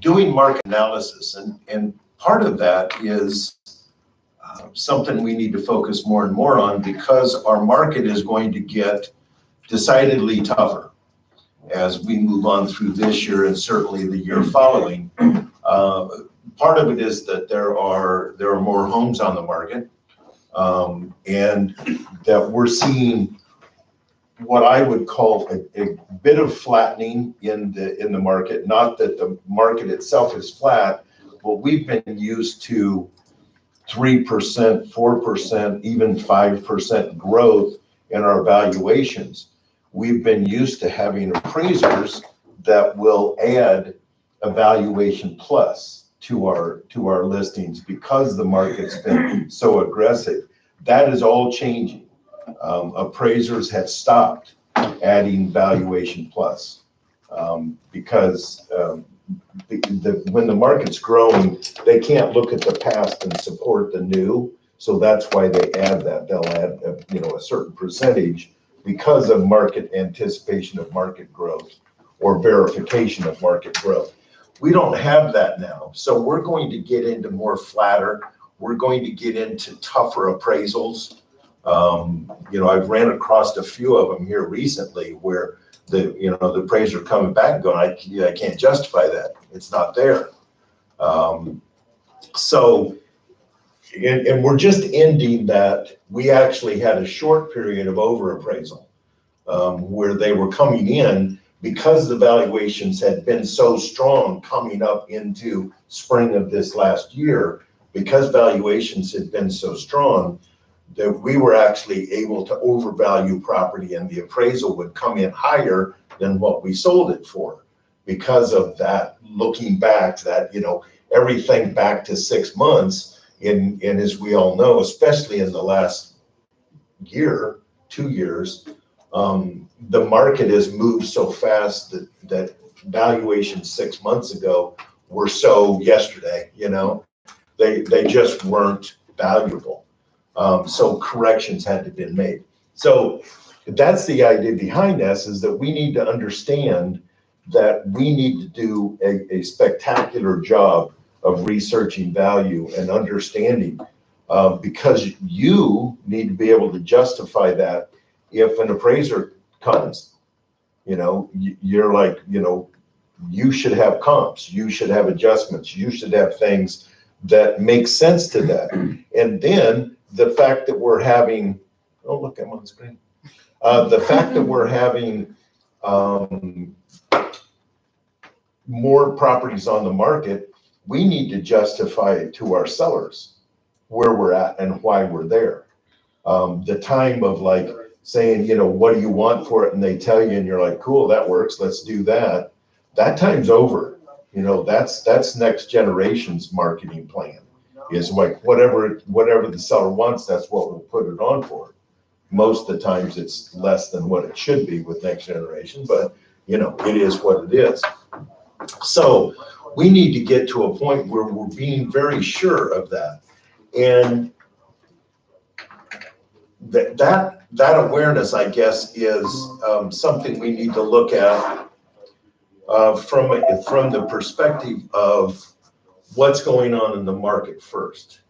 doing market analysis, and part of that is something we need to focus more and more on, because our market is going to get decidedly tougher as we move on through this year and certainly the year following. Part of it is that there are more homes on the market, and that we're seeing what I would call a bit of flattening in the market. Not that the market itself is flat, but we've been used to 3%, 4%, even 5% growth in our valuations. We've been used to having appraisers that will add a valuation plus to our listings because the market's been so aggressive. That is all changing. Appraisers have stopped adding valuation plus because when the market's growing, they can't look at the past and support the new. So that's why they add that. They'll add a certain percentage because of market anticipation of market growth or verification of market growth. We don't have that now. So we're going to get into more flatter. We're going to get into tougher appraisals. I've ran across a few of them here recently where the appraiser coming back and going, I can't justify that. It's not there. So we're just ending that. We actually had a short period of overappraisal where they were coming in because the valuations had been so strong coming up into spring of this last year. Because valuations had been so strong, that we were actually able to overvalue property, and the appraisal would come in higher than what we sold it for. Because of that, looking back, that everything back to 6 months, and as we all know, especially in the last year, 2 years, the market has moved so fast that valuations 6 months ago were so yesterday. They just weren't valuable. So corrections had to be made. So that's the idea behind this, is that we need to understand that we need to do a spectacular job of researching value and understanding, because you need to be able to justify that. If an appraiser comes, you're like, you should have comps, you should have adjustments, you should have things that make sense to that. And then the fact that we're having, oh, look, I'm on screen. The fact that we're having more properties on the market, we need to justify it to our sellers where we're at and why we're there. The time of like saying, what do you want for it? And they tell you, and you're like, cool, that works, let's do that. That time's over. That's next generation's marketing plan, is like whatever the seller wants, that's what we'll put it on for. Most of the times it's less than what it should be with next generation, but it is what it is. So we need to get to a point where we're being very sure of that. And that awareness, I guess, is something we need to look at from the perspective of what's going on in the market first.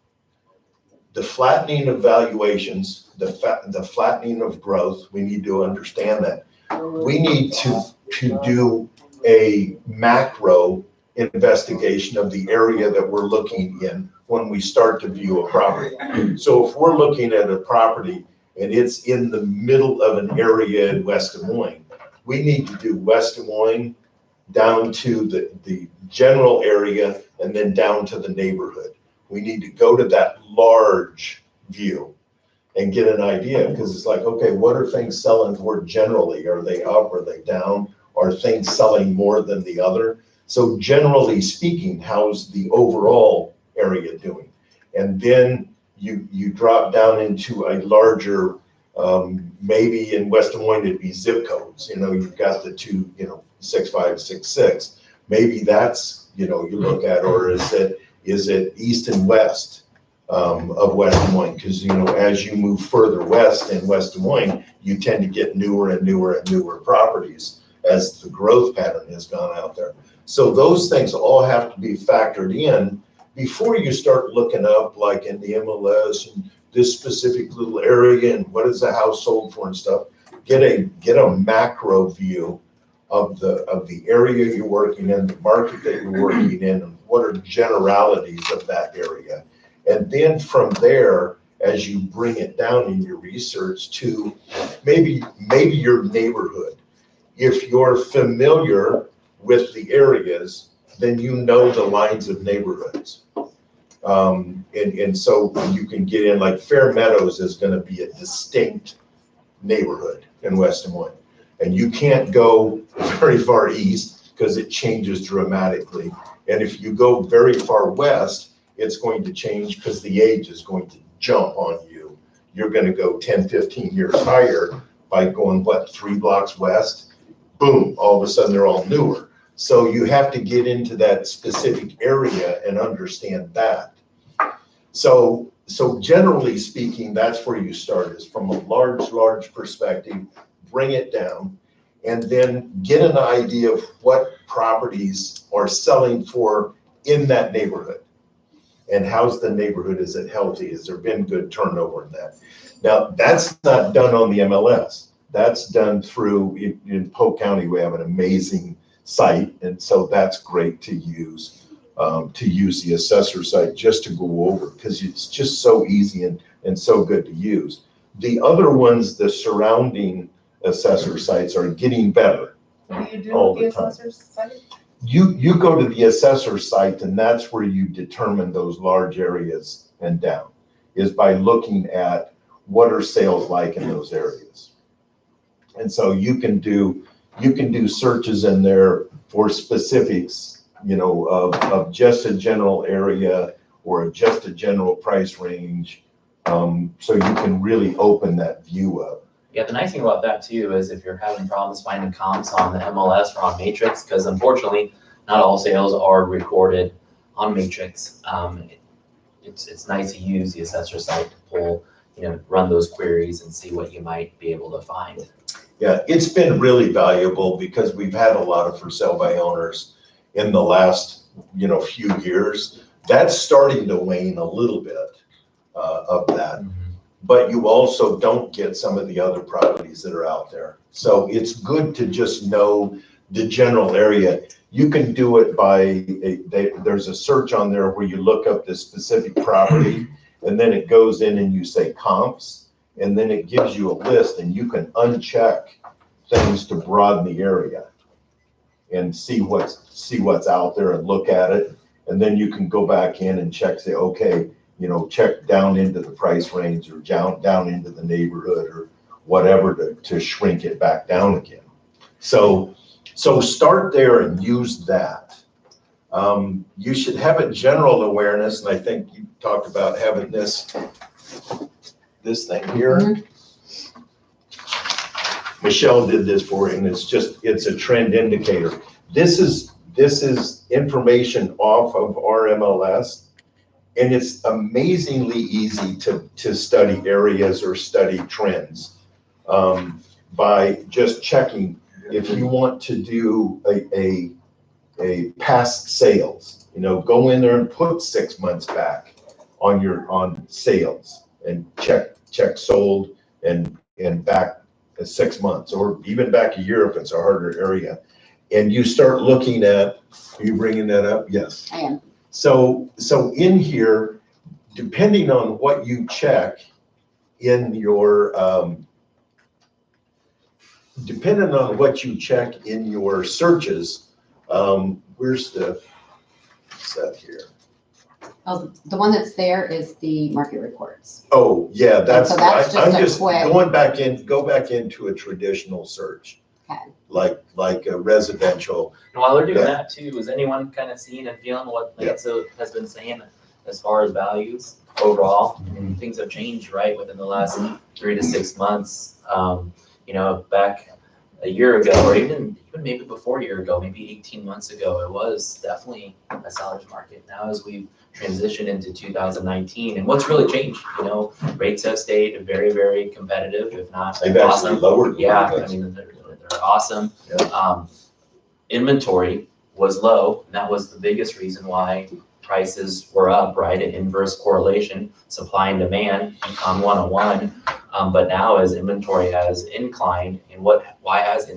The flattening of valuations, the flattening of growth, we need to understand that. We need to do a macro investigation of the area that we're looking in when we start to view a property. So if we're looking at a property and it's in the middle of an area in West Des Moines, we need to do West Des Moines down to the general area and then down to the neighborhood. We need to go to that large view and get an idea, because it's like, okay, what are things selling for generally? Are they up? Are they down? Are things selling more than the other? So generally speaking, how's the overall area doing? And then you drop down into a larger, maybe in West Des Moines it'd be zip codes. You've got the 26566. Maybe that's you look at, or is it east and west of West Des Moines? Because as you move further west in West Des Moines, you tend to get newer and newer and newer properties as the growth pattern has gone out there. So those things all have to be factored in before you start looking up, like in the MLS and this specific little area and what is the house sold for and stuff. Get a macro view of the area you're working in, the market that you're working in, and what are generalities of that area. And then from there, as you bring it down in your research to maybe your neighborhood. If you're familiar with the areas, then you know the lines of neighborhoods. And so you can get in, like Fair Meadows is gonna be a distinct neighborhood in West Des Moines. And you can't go very far east because it changes dramatically. And if you go very far west, it's going to change because the age is going to jump on you. You're gonna go 10, 15 years higher by going, what, 3 blocks west? Boom, all of a sudden they're all newer. So you have to get into that specific area and understand that. So generally speaking, that's where you start, is from a large perspective, bring it down, and then get an idea of what properties are selling for in that neighborhood. And how's the neighborhood? Is it healthy? Has there been good turnover in that? Now, that's not done on the MLS. That's done through, in Polk County, we have an amazing site, and so that's great to use the assessor site just to go over, because it's just so easy and so good to use. The other ones, the surrounding assessor sites, are getting better. What do you do all with the the time. assessor's site? You go to the assessor site, and that's where you determine those large areas and down, is by looking at what are sales like in those areas. And so you can do searches in there for specifics, of just a general area or just a general price range. So you can really open that view up. Yeah, the nice thing about that too is if you're having problems finding comps on the MLS or on Matrix, because unfortunately, not all sales are recorded on Matrix. It's nice to use the assessor site to pull, run those queries and see what you might be able to find. Yeah, it's been really valuable because we've had a lot of for sale by owners in the last, few years. That's starting to wane a little bit of that. But you also don't get some of the other properties that are out there. So it's good to just know the general area. You can do it by, there's a search on there where you look up the specific property, and then it goes in and you say comps, and then it gives you a list, and you can uncheck things to broaden the area and see what's out there and look at it. And then you can go back in and check, say, okay, check down into the price range or down into the neighborhood or whatever to shrink it back down again. So start there and use that. You should have a general awareness, and I think you talked about having this thing here. Mm-hmm. Michelle did this for you, and it's a trend indicator. This is information off of our MLS. And it's amazingly easy to study areas or study trends by just checking. If you want to do a past sales, go in there and put 6 months back on sales and check sold and back 6 months, or even back a year if it's a harder area. And you start looking at, are you bringing that up? Yes. I am. So in here, depending on what you check in your, searches, where's the set here? Oh, the one that's there is the market reports. Oh, yeah, So that's I'm just a just quick. go back into a traditional search. Okay. Like a residential. And while they're doing that too, is anyone kind of seeing and feeling what Lanza has been saying as far as values overall? Mm-hmm. Things have changed, right, within the last 3 to 6 months. Back a year ago, or even maybe before a year ago, maybe 18 months ago, it was definitely a seller's market. Now as we've transitioned into 2019, and what's really changed, rates have stayed very, very competitive, if not They've awesome. actually lowered. Yeah, I mean, they're awesome. Yeah. Inventory was low, and that was the biggest reason why prices were up, right? An inverse correlation, supply and demand, econ 101. But now as inventory has inclined, and why has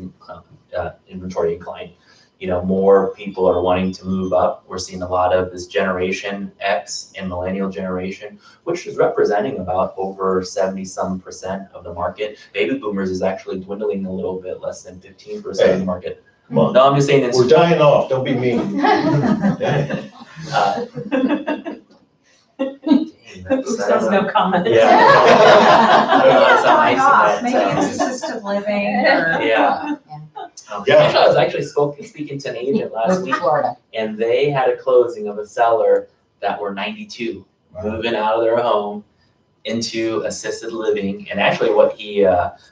inventory inclined? More people are wanting to move up. We're seeing a lot of this Generation X and millennial generation, which is representing about over 70% of the market. Baby boomers is actually dwindling a little bit, less than 15% of the market. Come on. No, I'm just saying this. We're dying off, don't be mean. Says no comment. Yeah. That's how nice of Maybe that it's sounds. assisted living or. Yeah. Yeah. Actually, I was actually speaking to an agent last week, Florida. and they had a closing of a seller that were 92, moving out of their home into assisted living. And actually what he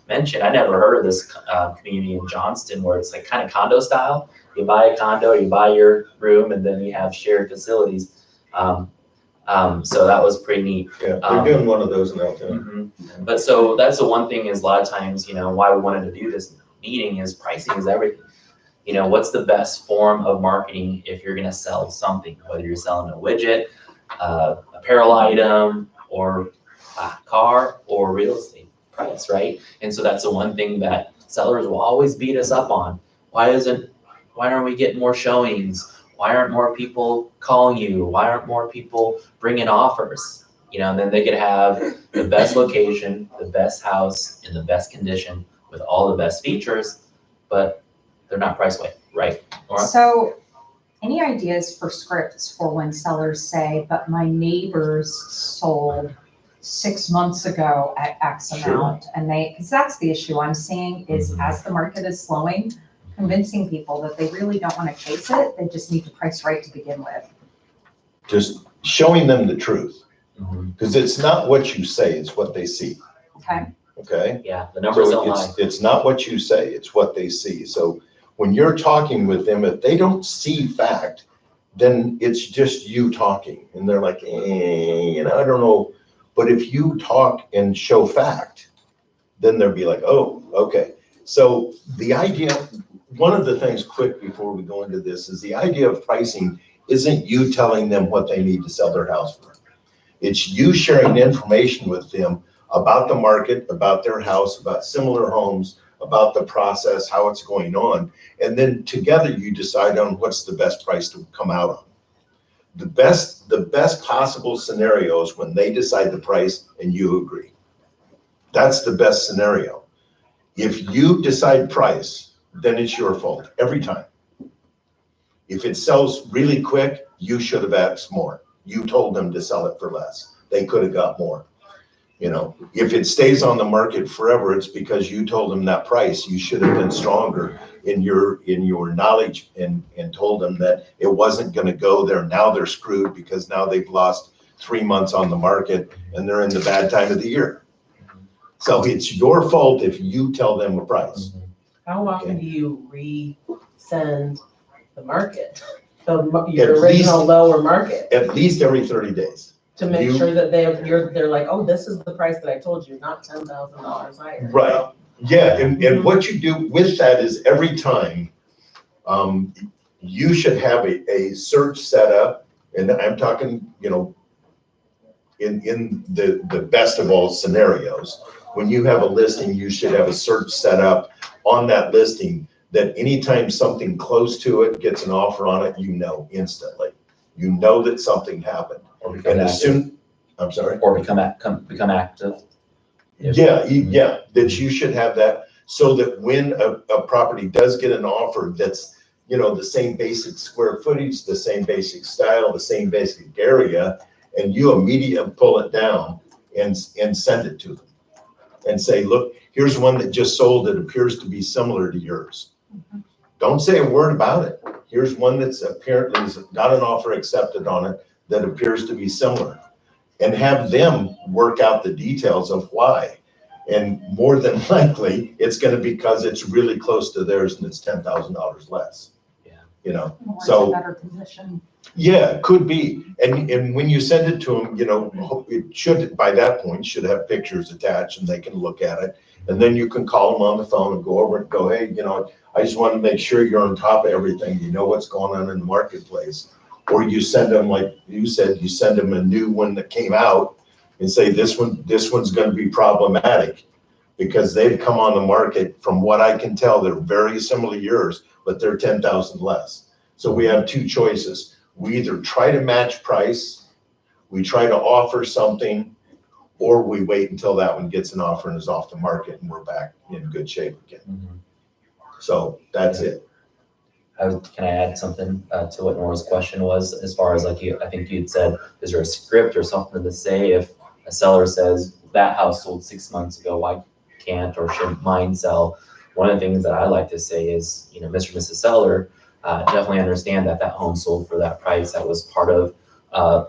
mentioned, I never heard of this community in Johnston where it's like kind of condo style. You buy a condo, you buy your room, and then you have shared facilities. So that was pretty neat. Yeah, they're doing one of those now too. Mhm. But so that's the one thing is a lot of times, why we wanted to do this meeting is pricing is everything. What's the best form of marketing if you're gonna sell something, whether you're selling a widget, apparel item, or a car, or real estate price, right? And so that's the one thing that sellers will always beat us up on. Why aren't we getting more showings? Why aren't more people calling you? Why aren't more people bringing offers? And then they could have the best location, the best house, in the best condition with all the best features, but they're not priced right. Nora? So, any ideas for scripts for when sellers say, but my neighbors sold 6 months ago at X amount, and because that's the issue I'm seeing is as the market is slowing, convincing people that they really don't want to chase it, they just need to price right to begin with. Just showing them the truth, Mhm. because it's not what you say, it's what they see, Okay. okay? Yeah, the numbers So don't lie. it's not what you say, it's what they see. So when you're talking with them, if they don't see fact, then it's just you talking. And they're like, I don't know. But if you talk and show fact, then they'll be like, oh, okay. So the idea, one of the things quick before we go into this is the idea of pricing isn't you telling them what they need to sell their house for. It's you sharing information with them about the market, about their house, about similar homes, about the process, how it's going on. And then together you decide on what's the best price to come out on. The best possible scenario is when they decide the price and you agree. That's the best scenario. If you decide price, then it's your fault every time. If it sells really quick, you should have asked more. You told them to sell it for less. They could have got more. If it stays on the market forever, it's because you told them that price. You should have been stronger in your knowledge and told them that it wasn't going to go there. Now they're screwed because now they've lost 3 months on the market and they're in the bad time of the year. So it's your fault if you tell them a price. How often do you resend the market, At your original lower market, At least every 30 days. to make you- sure that they're like, oh, this is the price that I told you, not $10,000 higher. Right. Yeah, and what you do with that is every time, you should have a search set up, and I'm talking, in the best of all scenarios. When you have a listing, you should have a search set up on that listing that anytime something close to it gets an offer on it, instantly. You know that something happened. Or become And as active. soon, I'm sorry? Or become active. Yeah, that you should have that, so that when a property does get an offer that's, the same basic square footage, the same basic style, the same basic area, and you immediately pull it down and send it to them. And say, look, here's one that just sold that appears to be similar to yours. Don't say a word about it. Here's one that's apparently got an offer accepted on it that appears to be similar. And have them work out the details of why. And more than likely, it's gonna be because it's really close to theirs and it's $10,000 less. Yeah. Or it's So- a better position. Yeah, could be. And when you send it to them, it should, by that point, should have pictures attached and they can look at it. And then you can call them on the phone and go over and go, hey, I just want to make sure you're on top of everything. You know what's going on in the marketplace. Or you send them, like you said, you send them a new one that came out and say, this one's going to be problematic because they've come on the market. From what I can tell, they're very similar to yours, but they're 10,000 less. So we have two choices. We either try to match price, we try to offer something, or we wait until that one gets an offer and is off the market and we're back in good shape again. Mhm. So that's it. Can I add something to what Nora's question was, as far as like I think you'd said, is there a script or something to say if a seller says that house sold 6 months ago, why can't or shouldn't mine sell? One of the things that I like to say is, Mr. and Mrs. Seller, definitely understand that home sold for that price. That was part of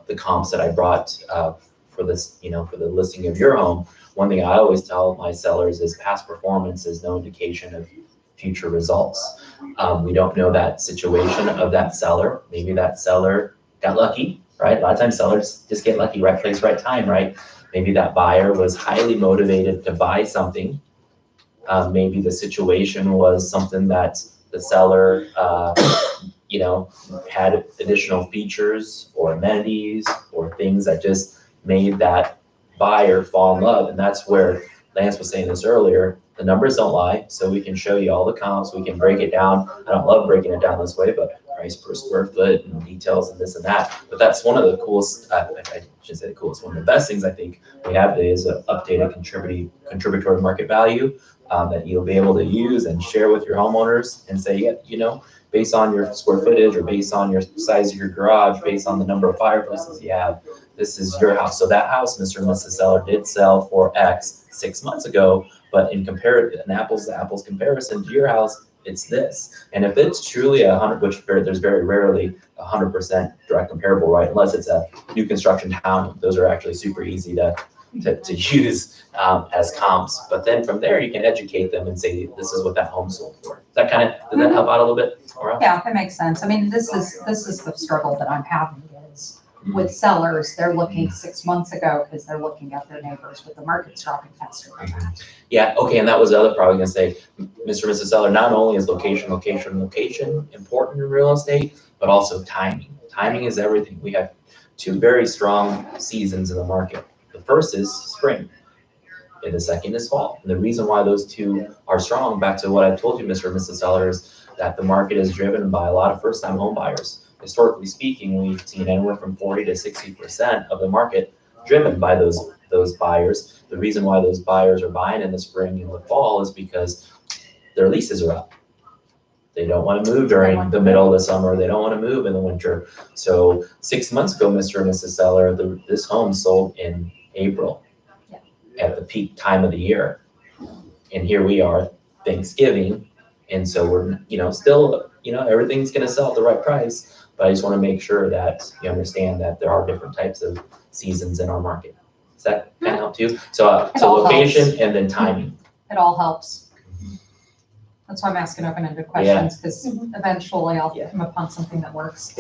the comps that I brought for this, for the listing of your home. One thing I always tell my sellers is past performance is no indication of future results. We don't know that situation of that seller. Maybe that seller got lucky, right? A lot of times sellers just get lucky, right place, right time, right? Maybe that buyer was highly motivated to buy something. Maybe the situation was something that the seller, had additional features or amenities or things that just made that buyer fall in love. And that's where Lance was saying this earlier, the numbers don't lie, so we can show you all the comps, we can break it down. I don't love breaking it down this way, but price per square foot and details and this and that. But that's one of the coolest, I shouldn't say the coolest, one of the best things I think we have today is an updated contributory market value that you'll be able to use and share with your homeowners and say, yeah, based on your square footage or based on your size of your garage, based on the number of fireplaces you have, this is your house. So that house, Mr. and Mrs. Seller, did sell for X 6 months ago, but in an apples to apples comparison to your house, it's this. And if it's truly 100, which there's very rarely 100% direct comparable, right? Unless it's a new construction town, those are actually super easy to use as comps. But then from there, you can educate them and say, this is what that home sold for. Does that help out a little bit? Laura? Yeah, that makes sense. I mean, this is the struggle that I'm having is with sellers, they're looking 6 months ago because they're looking at their neighbors, but the market's dropping faster than that. Yeah, okay, and that was the other part I was gonna say, Mr. and Mrs. Seller, not only is location important in real estate, but also timing. Timing is everything. We have two very strong seasons in the market. The first is spring, and the second is fall. And the reason why those two are strong, back to what I told you, Mr. and Mrs. Seller, is that the market is driven by a lot of first-time home buyers. Historically speaking, we've seen anywhere from 40 to 60% of the market driven by those buyers. The reason why those buyers are buying in the spring and the fall is because their leases are up. They don't want to move during the middle of the summer. They don't want to move in the winter. So 6 months ago, Mr. and Mrs. Seller, this home sold in April at the peak time of the year. And here we are, Thanksgiving. And so we're, still, everything's going to sell at the right price. But I just want to make sure that you understand that there are different types of seasons in our market. Does that kind of help too? So location and then timing. It all helps. That's why I'm asking open-ended questions, because eventually I'll come upon something that works.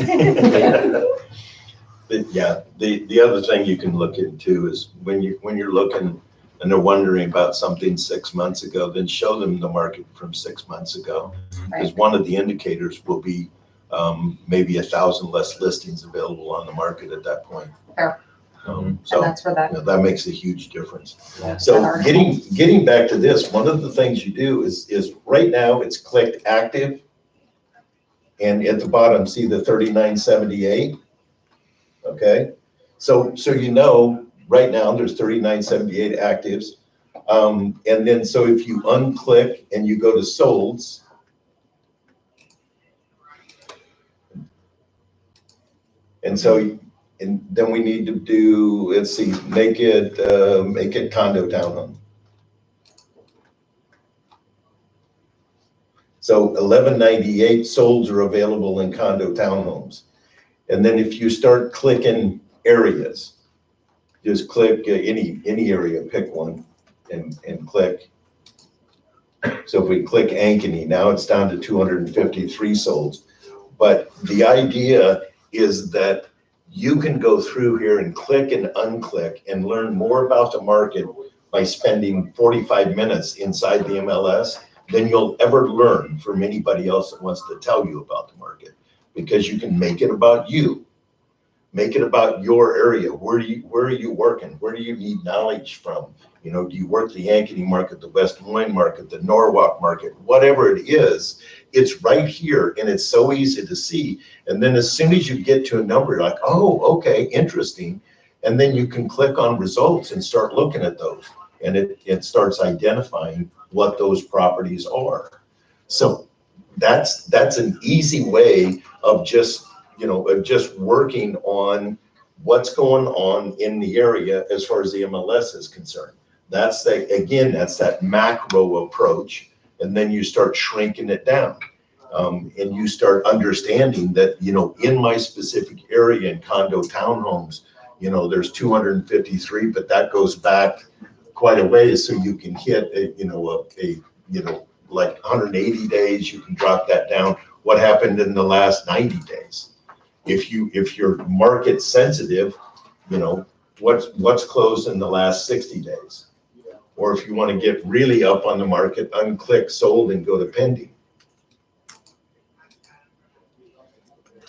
Yeah, the other thing you can look into is when you're looking and they're wondering about something 6 months ago, then show them the market from 6 months ago. Because one of the indicators will be maybe 1,000 less listings available on the market at that point. Fair. So And that's where that makes a huge difference. Yeah. So getting back to this, one of the things you do is right now it's clicked active. And at the bottom, see the 3978? Okay. So right now there's 3978 actives. And then so if you unclick and you go to solds, and then we need to do, let's see, make it condo townhome. So 1198 solds are available in condo townhomes. And then if you start clicking areas, just click any area, pick one and click. So if we click Ankeny, now it's down to 253 solds. But the idea is that you can go through here and click and unclick and learn more about the market by spending 45 minutes inside the MLS than you'll ever learn from anybody else that wants to tell you about the market. Because you can make it about you. Make it about your area. Where are you working? Where do you need knowledge from? You know, do you work the Ankeny market, the West Des Moines market, the Norwalk market, whatever it is, it's right here and it's so easy to see. And then as soon as you get to a number, you're like, oh, okay, interesting. And then you can click on results and start looking at those. And it starts identifying what those properties are. So that's an easy way of just, of just working on what's going on in the area as far as the MLS is concerned. That's that macro approach. And then you start shrinking it down. And you start understanding that, in my specific area in condo townhomes, there's 253, but that goes back quite a ways. So you can hit like 180 days, you can drop that down. What happened in the last 90 days? If you're market sensitive, what's closed in the last 60 days? Or if you want to get really up on the market, unclick sold and go to pending.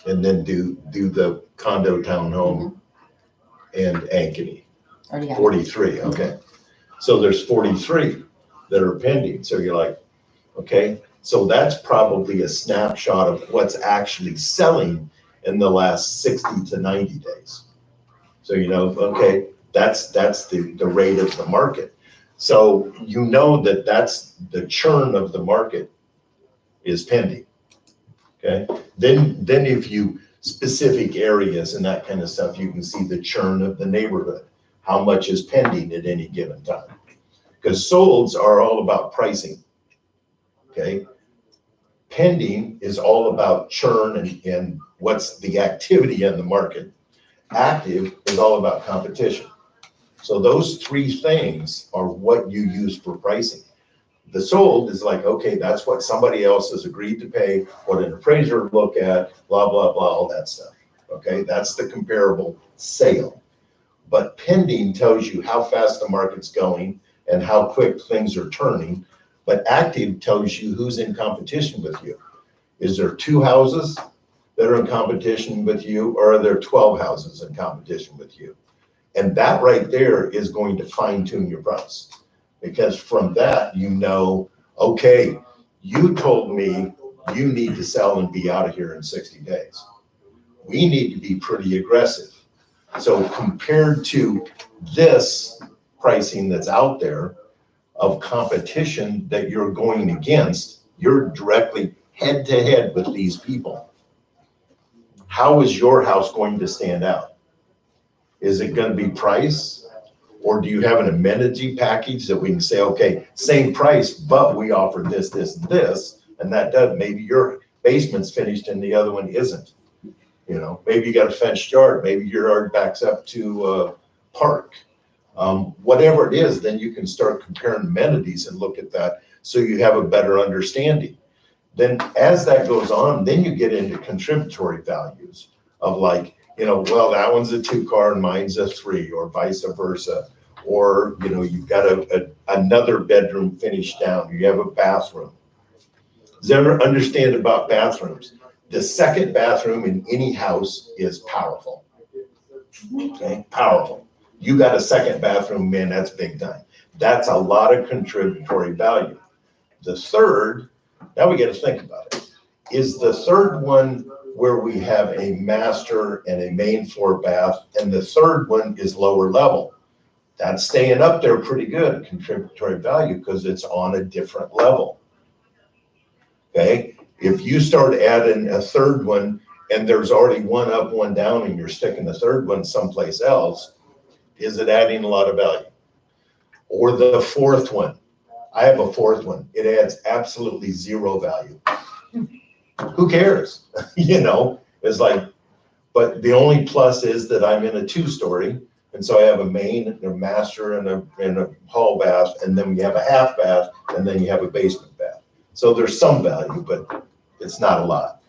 And then do the condo townhome and Ankeny. 43, okay. So there's 43 that are pending. So you're like, okay, so that's probably a snapshot of what's actually selling in the last 60 to 90 days. So, okay, that's the rate of the market. So that's the churn of the market is pending. Okay, then if you specific areas and that kind of stuff, you can see the churn of the neighborhood, how much is pending at any given time. Because solds are all about pricing. Okay, pending is all about churn and what's the activity in the market. Active is all about competition. So those three things are what you use for pricing. The sold is like, okay, that's what somebody else has agreed to pay, what an appraiser would look at, blah, blah, blah, all that stuff. Okay, that's the comparable sale. But pending tells you how fast the market's going and how quick things are turning. But active tells you who's in competition with you. Is there 2 houses that are in competition with you, or are there 12 houses in competition with you? And that right there is going to fine tune your price. Because from that, okay, you told me you need to sell and be out of here in 60 days. We need to be pretty aggressive. So compared to this pricing that's out there of competition that you're going against, you're directly head to head with these people. How is your house going to stand out? Is it going to be price? Or do you have an amenity package that we can say, okay, same price, but we offer this, this, and this, and that does, maybe your basement's finished and the other one isn't. Maybe you got a fenced yard, maybe your yard backs up to a park. Whatever it is, then you can start comparing amenities and look at that so you have a better understanding. Then as that goes on, then you get into contributory values of like, well, that one's a 2-car and mine's a 3, or vice versa. Or, you've got another bedroom finished down, you have a bathroom. Does everyone understand about bathrooms? The second bathroom in any house is powerful. Okay, powerful. You got a second bathroom, man, that's big time. That's a lot of contributory value. The third, now we got to think about it. Is the third one where we have a master and a main floor bath, and the third one is lower level? That's staying up there pretty good, contributory value, because it's on a different level. Okay, if you start adding a third one and there's already one up, one down, and you're sticking the third one someplace else, is it adding a lot of value? Or the fourth one. I have a fourth one. It adds absolutely zero value. Who cares? It's like, but the only plus is that I'm in a 2-story. And so I have a main, a master, and a hall bath, and then we have a half bath, and then you have a basement bath. So there's some value, but it's not a lot.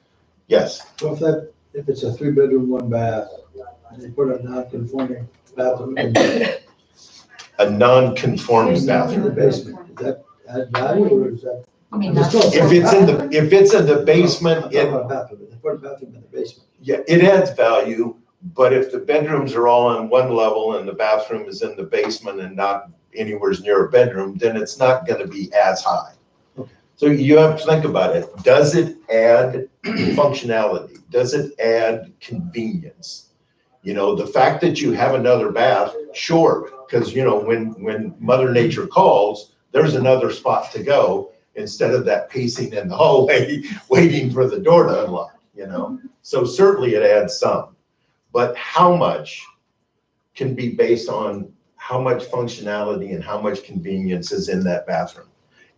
Yes. So if that if it's a 3-bedroom, 1 bath, and they put a non-conforming bathroom in A non-conforming the bathroom. basement, does that add value, or is that? I mean, I'm just that's. going- If it's in the basement, I'm talking about bathroom, they put a bathroom in the basement. yeah, it adds value, but if the bedrooms are all on one level and the bathroom is in the basement and not anywhere near a bedroom, then it's not gonna be as high. Okay. So you have to think about it. Does it add functionality? Does it add convenience? You know, the fact that you have another bath, sure, because you know, when Mother Nature calls, there's another spot to go instead of that pacing in the hallway, waiting for the door to unlock, you know? So certainly it adds some, but how much can be based on how much functionality and how much convenience is in that bathroom.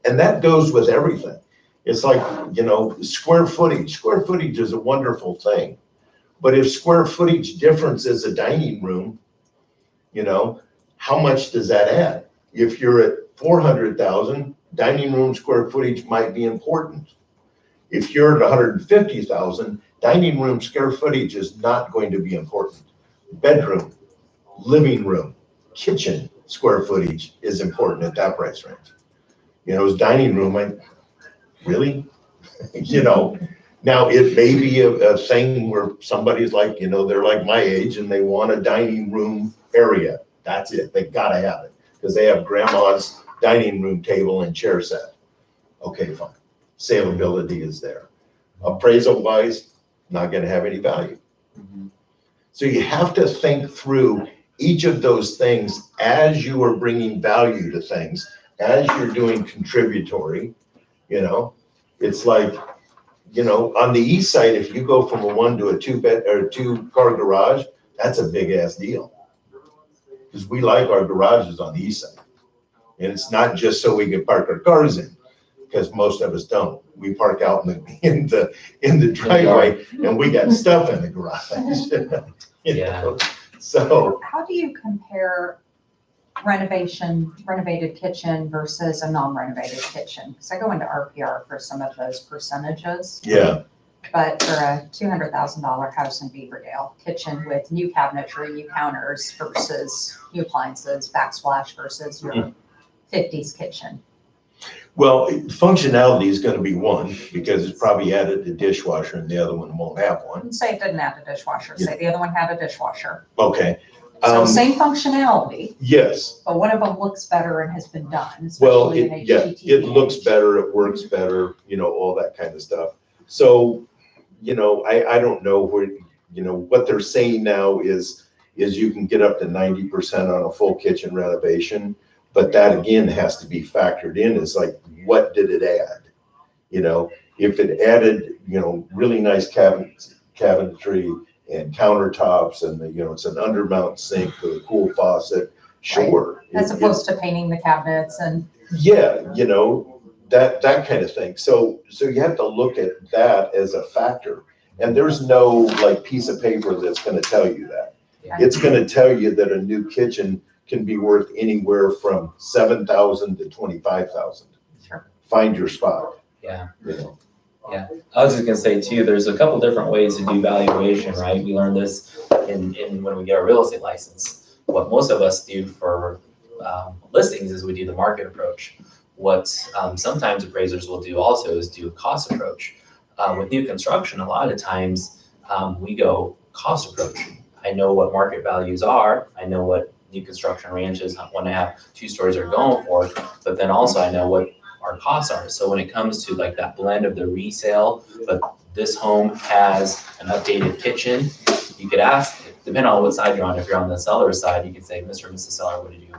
And that goes with everything. It's like, you know, square footage. Square footage is a wonderful thing. But if square footage difference is a dining room, you know, how much does that add? If you're at 400,000, dining room square footage might be important. If you're at 150,000, dining room square footage is not going to be important. Bedroom, living room, kitchen square footage is important at that price range. You know, as dining room, really? You know, now it may be a thing where somebody's like, you know, they're like my age and they want a dining room area. That's it. They gotta have it because they have grandma's dining room table and chair set. Okay, fine. Saleability is there. Appraisal wise, not gonna have any value. So you have to think through each of those things as you are bringing value to things, as you're doing contributory, you know. It's like, you know, on the east side, if you go from a 1 to a 2-bed or 2-car garage, that's a big ass deal. Because we like our garages on the east side. And it's not just so we can park our cars in, because most of us don't. We park out in the driveway and we got stuff in the garage. You know? So How do you compare renovated kitchen versus a non-renovated kitchen? Because I go into RPR for some of those percentages. yeah, But for a $200,000 house in Beaverdale, kitchen with new cabinetry, new counters versus new appliances, backsplash versus your 50s kitchen. well, functionality is going to be one because it's probably added a dishwasher and the other one won't have one. And say it didn't have a dishwasher, say the other one had a dishwasher. Okay. So same functionality, Yes. but one of them looks better and has been done, Well, especially in yeah, HGTV. it looks better, it works better, you know, all that kind of stuff. So, you know, I don't know where, you know, what they're saying now is you can get up to 90% on a full kitchen renovation. But that again has to be factored in. It's like, what did it add? You know, if it added, you know, really nice cabinetry and countertops and, you know, it's an undermount sink with a cool faucet, sure. As opposed to painting the cabinets and. Yeah, you know, that kind of thing. So you have to look at that as a factor. And there's no like piece of paper that's gonna tell you that. It's gonna tell you that a new kitchen can be worth anywhere from 7,000 to 25,000. Sure. Find your spot. Yeah. You know. I was just gonna say too, there's a couple different ways to do valuation, right? We learned this in when we get our real estate license. What most of us do for listings is we do the market approach. What sometimes appraisers will do also is do a cost approach. With new construction, a lot of times we go cost approach. I know what market values are. I know what new construction ranches, 1.5, 2 stories are going for, but then also I know what our costs are. So when it comes to like that blend of the resale, but this home has an updated kitchen, you could ask, depending on what side you're on, if you're on the seller's side, you could say, Mr. and Mrs. Seller, what did you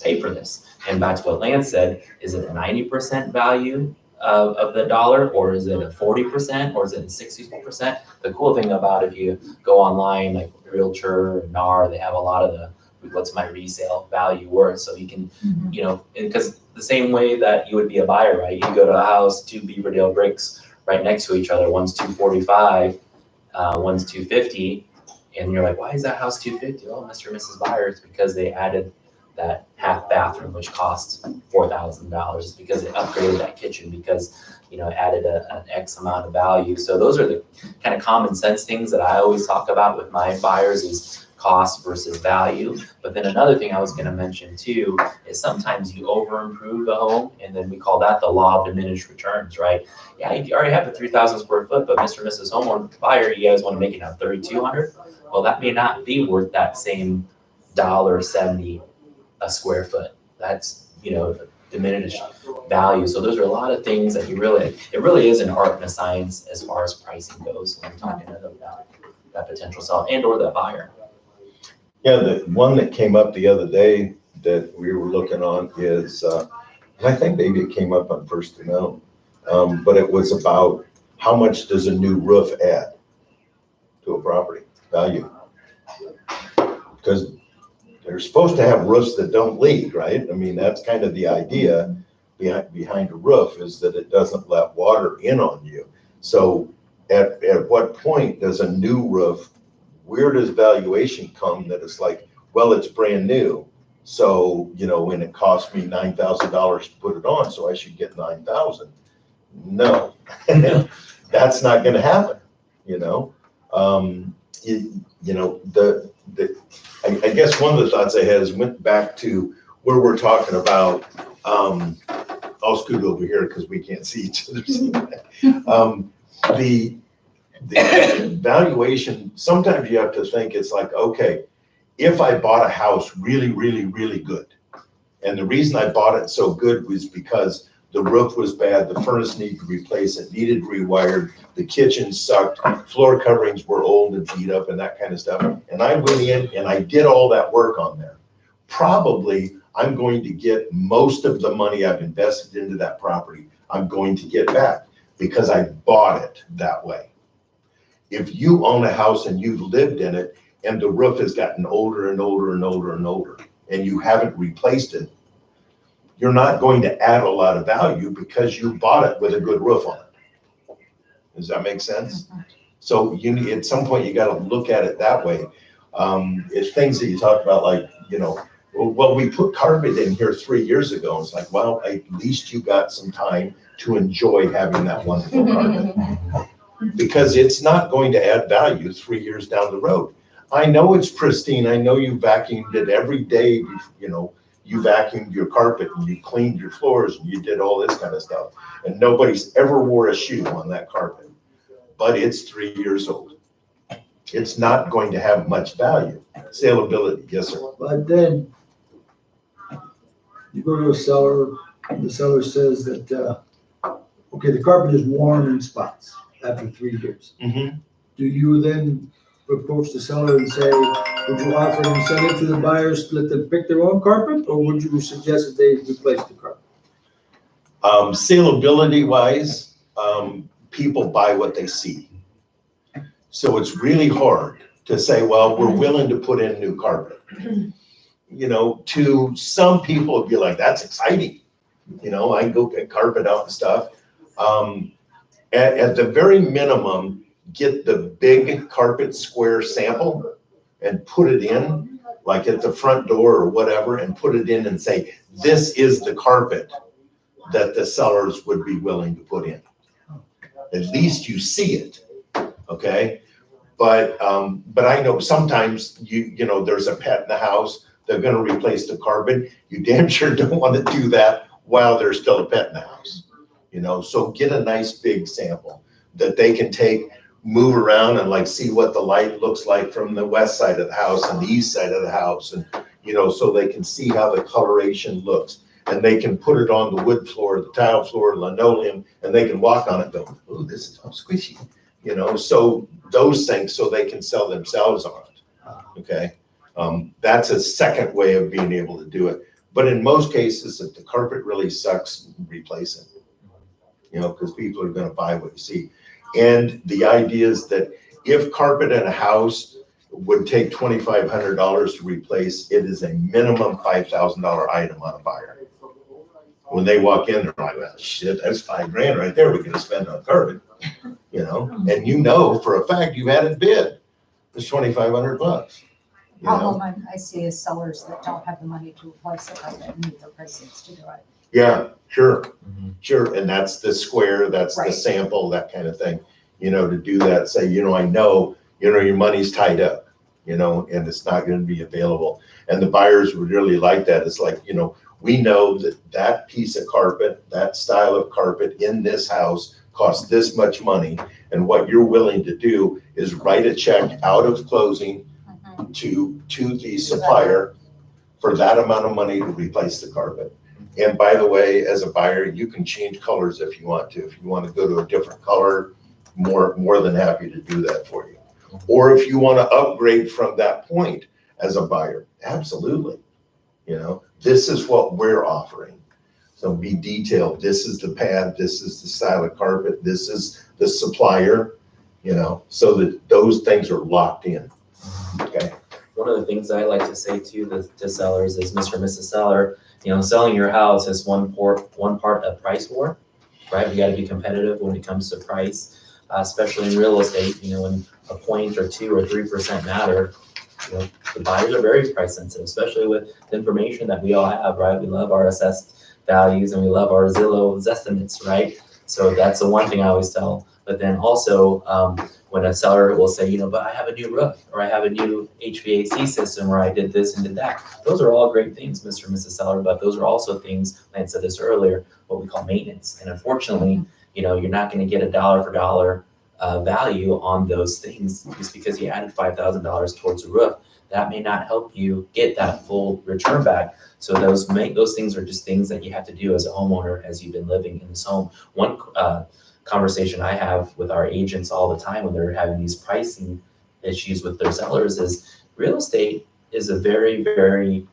pay for this? And back to what Lance said, is it a 90% value of the dollar, or is it a 40%, or is it a 60%? The cool thing about if you go online, like Realtor and NAR, they have a lot of the what's my resale value worth, so you can, you know, because the same way that you would be a buyer, right? You go to a house, 2 Beaverdale bricks right next to each other, one's 245, one's 250, and you're like, why is that house 250? Oh, Mr. and Mrs. Buyer, it's because they added that half bathroom, which cost $4,000 because it upgraded that kitchen because, you know, it added an X amount of value. So those are the kind of common sense things that I always talk about with my buyers is cost versus value. But then another thing I was gonna mention too is sometimes you over improve the home, and then we call that the law of diminished returns, right? Yeah, you already have the 3,000 square foot, but Mr. and Mrs. Homeowner buyer, you guys wanna make it now 3,200? Well, that may not be worth that same $1.70 a square foot. That's, you know, diminished value. So those are a lot of things that it really is an art and a science as far as pricing goes when you're talking about that potential seller and or that buyer. Yeah, the one that came up the other day that we were looking on is, I think maybe it came up on First to Know, but it was about how much does a new roof add to a property value? Because they're supposed to have roofs that don't leak, right? I mean, that's kind of the idea behind a roof is that it doesn't let water in on you. So at what point does a new roof, where does valuation come that it's like, well, it's brand new. So, you know, when it cost me $9,000 to put it on, so I should get 9,000. No, that's not gonna happen, you know? You know, I guess one of the thoughts I had is went back to where we're talking about, I'll scoot over here because we can't see each other. The valuation, sometimes you have to think it's like, okay, if I bought a house really, really, really good, and the reason I bought it so good was because the roof was bad, the furnace needed to replace it, needed rewired, the kitchen sucked, floor coverings were old and beat up and that kind of stuff. And I went in and I did all that work on there. Probably I'm going to get most of the money I've invested into that property, I'm going to get back because I bought it that way. If you own a house and you've lived in it and the roof has gotten older and older and older and older and you haven't replaced it, you're not going to add a lot of value because you bought it with a good roof on it. Does that make sense? So you need, at some point you got to look at it that way. It's things that you talk about, like, you know, well, we put carpet in here 3 years ago. It's like, well, at least you got some time to enjoy having that wonderful carpet because it's not going to add value 3 years down the road. I know it's pristine. I know you vacuumed it every day, you know, you vacuumed your carpet and you cleaned your floors and you did all this kind of stuff. And nobody's ever wore a shoe on that carpet, but it's 3 years old. It's not going to have much value. Saleability, yes, sir. But then you go to a seller, and the seller says that, okay, the carpet is worn in spots after 3 years. Mm-hmm. Do you then approach the seller and say, would you offer an incentive to the buyers to let them pick their own carpet, or would you suggest that they replace the carpet? Saleability wise, people buy what they see. So it's really hard to say, well, we're willing to put in new carpet. You know, to some people it'd be like, that's exciting. You know, I can go get carpet out and stuff. At the very minimum, get the big carpet square sample and put it in, like at the front door or whatever, and put it in and say, this is the carpet that the sellers would be willing to put in. At least you see it, okay? But I know sometimes you know, there's a pet in the house, they're gonna replace the carpet. You damn sure don't wanna do that while there's still a pet in the house. You know, so get a nice big sample that they can take, move around and like see what the light looks like from the west side of the house and the east side of the house, and you know, so they can see how the coloration looks, and they can put it on the wood floor, the tile floor, linoleum, and they can walk on it going, oh, this is so squishy, you know, so those things, so they can sell themselves on it. Okay, that's a second way of being able to do it. But in most cases, if the carpet really sucks, replace it. You know, because people are going to buy what you see. And the idea is that if carpet in a house would take $2,500 to replace, it is a minimum $5,000 item on a buyer. When they walk in, they're like, well, shit, that's $5,000 right there. We're going to spend on carpet, you know, and you know for a fact you had it bid. It's $2,500. you know? Problem I see is sellers that don't have the money to replace the carpet and meet their prices to do it. Yeah, sure. Mhm. Sure, and that's the square, that's the Right. sample, that kind of thing. To do that, say, I know, your money's tied up, and it's not gonna be available. And the buyers would really like that. It's like, we know that that piece of carpet, that style of carpet in this house costs this much money. And what you're willing to do is write a check out of closing to the supplier for that amount of money to replace the carpet. And by the way, as a buyer, you can change colors if you want to. If you want to go to a different color, more than happy to do that for you. Or if you want to upgrade from that point as a buyer, absolutely. This is what we're offering. So be detailed. This is the pad, this is the style of carpet, this is the supplier, so that those things are locked in. Okay. One of the things I like to say to sellers is, Mr. and Mrs. Seller, selling your house is one part of price war, right? We got to be competitive when it comes to price, especially in real estate. When a point or 2 or 3% matter, the buyers are very price sensitive, especially with the information that we all have, right? We love our assessed values and we love our Zillow estimates, right? So that's the one thing I always tell. But then also, when a seller will say, but I have a new roof, or I have a new HVAC system, or I did this and did that. Those are all great things, Mr. and Mrs. Seller, but those are also things, Lance said this earlier, what we call maintenance. And unfortunately, you're not going to get a dollar for dollar value on those things just because you added $5,000 towards a roof. That may not help you get that full return back. So those things are just things that you have to do as a homeowner as you've been living in this home. One conversation I have with our agents all the time when they're having these pricing issues with their sellers is real estate is a very, very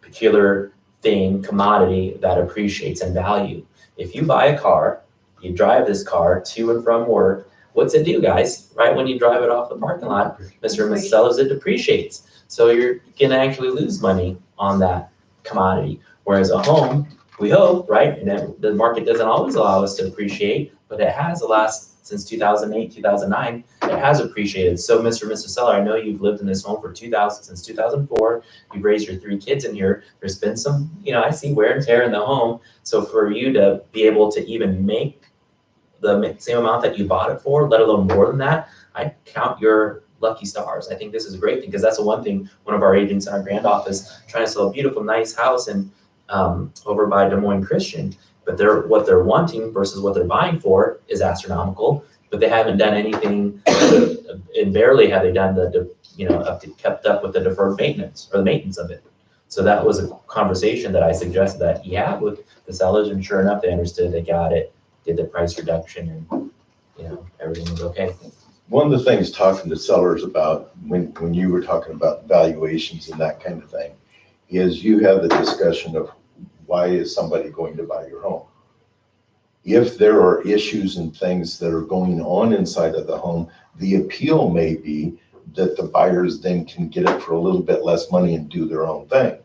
peculiar commodity that appreciates in value. If you buy a car, you drive this car to and from work, what's it do, guys? Right when you drive it off the parking lot, Mr. and Mrs. Sellers, it depreciates. So you're gonna actually lose money on that commodity. Whereas a home, we hope, right? And the market doesn't always allow us to appreciate, but it has since 2008, 2009, it has appreciated. So Mr. and Mrs. Seller, I know you've lived in this home since 2004. You've raised your 3 kids in here. There's been some, I see wear and tear in the home. So for you to be able to even make the same amount that you bought it for, let alone more than that, I count your lucky stars. I think this is a great thing because that's the one thing one of our agents in our grand office trying to sell a beautiful, nice house and over by Des Moines Christian, but what they're wanting versus what they're buying for is astronomical. But they haven't done anything, and barely have they done kept up with the deferred maintenance or the maintenance of it. So that was a conversation that I suggested that he had with the sellers, and sure enough, they understood, they got it, did the price reduction, and everything was okay. One of the things talking to sellers about when you were talking about valuations and that kind of thing is you have the discussion of why is somebody going to buy your home? If there are issues and things that are going on inside of the home, the appeal may be that the buyers then can get it for a little bit less money and do their own thing.